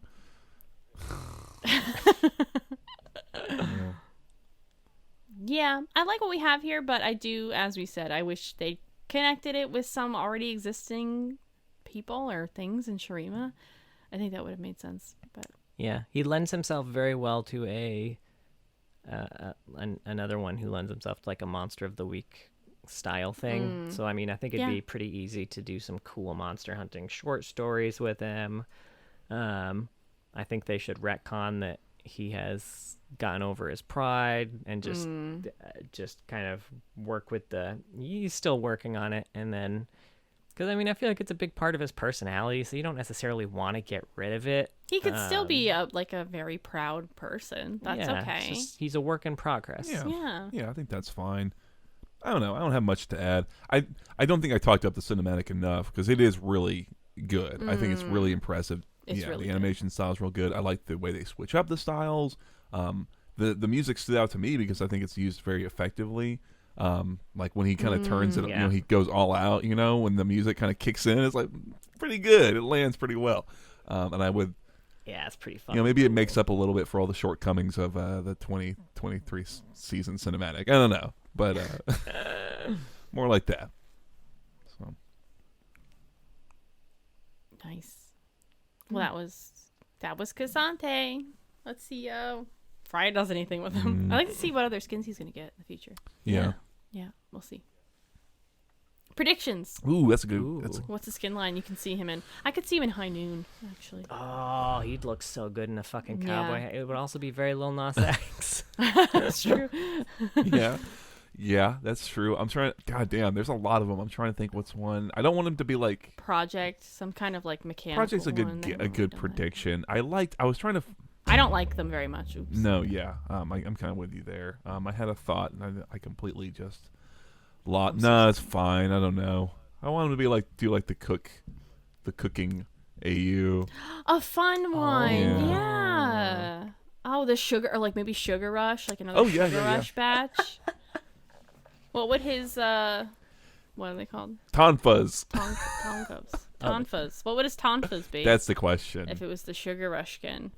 A: Yeah, I like what we have here, but I do, as we said, I wish they connected it with some already existing people or things in Shurima. I think that would have made sense, but
B: yeah, he lends himself very well to another one who lends himself to like a Monster of the Week style thing. So I mean, I think it'd be pretty easy to do some cool monster hunting short stories with him. I think they should retcon that he has gotten over his pride and just kind of work with he's still working on it. And then, because I feel like it's a big part of his personality, so you don't necessarily want to get rid of it.
A: He could still be a very proud person. That's okay.
B: He's a work in progress.
C: Yeah, I think that's fine. I don't know. I don't have much to add. I don't think I talked up the cinematic enough because it is really good. I think it's really impressive.
A: It's really
C: the animation style is real good. I like the way they switch up the styles. The music stood out to me because I think it's used very effectively. Like when he kind of turns it, he goes all out. When the music kind of kicks in, it's like pretty good. It lands pretty well. And I would.
B: Yeah, it's pretty fun.
C: Maybe it makes up a little bit for all the shortcomings of the 2023 season cinematic. I don't know, but more like that. So
A: nice. Well, that was Cassante. Let's see. Fry does anything with him. I like to see what other skins he's gonna get in the future.
C: Yeah,
A: we'll see. Predictions.
C: Ooh, that's a good.
A: What's the skin line you can see him in? I could see him in High Noon, actually.
B: Oh, he'd look so good in a fucking cowboy. Yeah. It would also be very Lil Nas X.
A: That's true.
C: Yeah, that's true. I'm trying. God damn, there's a lot of them. I'm trying to think what's one. I don't want him to be like
A: Project, some kind of like mechanical.
C: Project's a good prediction. I was trying to.
A: I don't like them very much. Oops.
C: No, yeah. I'm kind of with you there. I had a thought and I completely just. No, it's fine. I don't know. I want him to be the cooking AU.
A: A fun one,
C: yeah.
A: Oh, the sugar, or like maybe Sugar Rush, like another Sugar Rush batch. What would his what are they called?
C: Tonfas.
A: Tonfas. What would his Tonfas be?
C: That's the question.
A: If it was the Sugar Rush skin,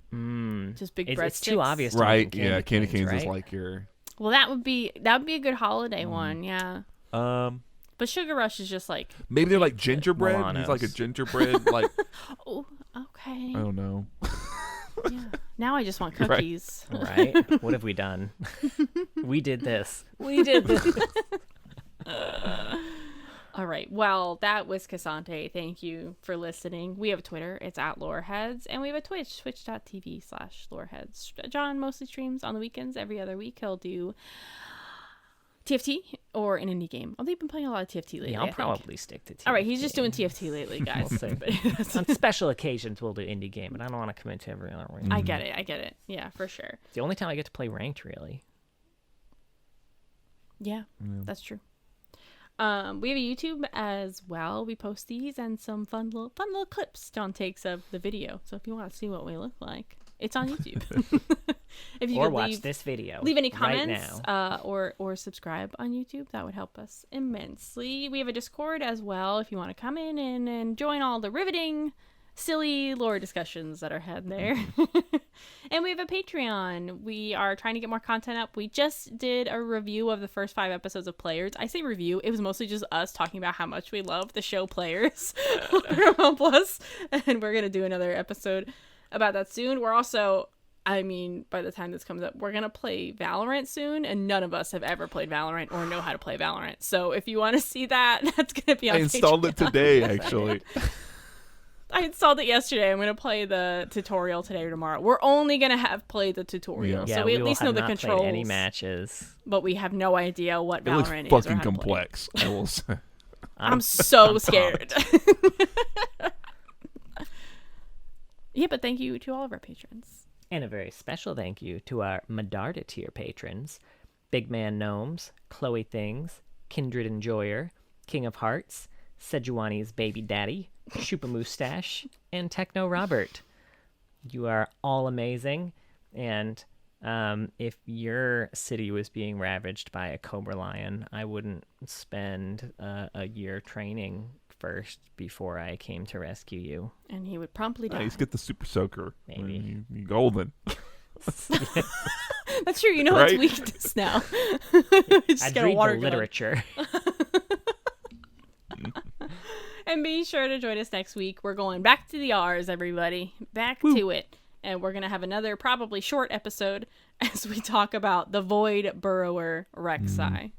A: just big breadsticks.
B: It's too obvious,
C: right? Yeah, Candy Canes is like your.
A: Well, that would be a good holiday one, yeah. But Sugar Rush is just like
C: maybe they're like gingerbread.
B: Milanos.
C: He's like a gingerbread, like.
A: Oh, okay.
C: I don't know.
A: Yeah. Now I just want cookies.
B: Right? What have we done? We did this.
A: All right. Well, that was Cassante. Thank you for listening. We have a Twitter. It's @loreheads. And we have a Twitch, twitch.tv/loreheads. John mostly streams on the weekends. Every other week he'll do TFT or an indie game. Oh, they've been playing a lot of TFT lately.
B: Yeah, I'll probably stick to TFT.
A: All right, he's just doing TFT lately, guys.
B: On special occasions, we'll do indie game, but I don't want to commit to every other week.
A: I get it. Yeah, for sure.
B: It's the only time I get to play ranked, really.
A: Yeah, that's true. We have a YouTube as well. We post these and some fun little clips John takes of the video. So if you want to see what we look like, it's on YouTube. If you
B: or watch this video,
A: leave any comments
B: right now.
A: Or subscribe on YouTube. That would help us immensely. We have a Discord as well if you want to come in and join all the riveting, silly lore discussions that are had there. And we have a Patreon. We are trying to get more content up. We just did a review of the first 5 episodes of Players. I say review. It was mostly just us talking about how much we love the show Players on Paramount Plus. And we're going to do another episode about that soon. We're also, by the time this comes up, we're going to play Valorant soon. And none of us have ever played Valorant or know how to play Valorant. So if you want to see that, that's going to be on Patreon.
C: I installed it today, actually.
A: I installed it yesterday. I'm going to play the tutorial today or tomorrow. We're only going to have played the tutorial.
B: Yeah,
A: so we at least know the controls.
B: Any matches.
A: But we have no idea what Valorant is.
C: It's fucking complex, I will say.
A: I'm so scared. Yeah, but thank you to all of our patrons.
B: And a very special thank you to our Medarda tier patrons. Big Man Gnomes, Chloe Things, Kindred Enjoyer, King of Hearts, Sejuani's Baby Daddy, Shupa Moustache, and Techno Robert. You are all amazing, and if your city was being ravaged by a Cobra Lion, I wouldn't spend a year training first before I came to rescue you.
A: And he would promptly die.
C: Nice, get the Super Soaker.
B: Maybe.
C: You golden.
A: That's true. You know
C: right?
A: It's weakness now.
B: I'd read the literature.
A: And be sure to join us next week. We're going back to the R's, everybody. Back to it. And we're going to have another probably short episode as we talk about the Void Burrower Rek'Sai.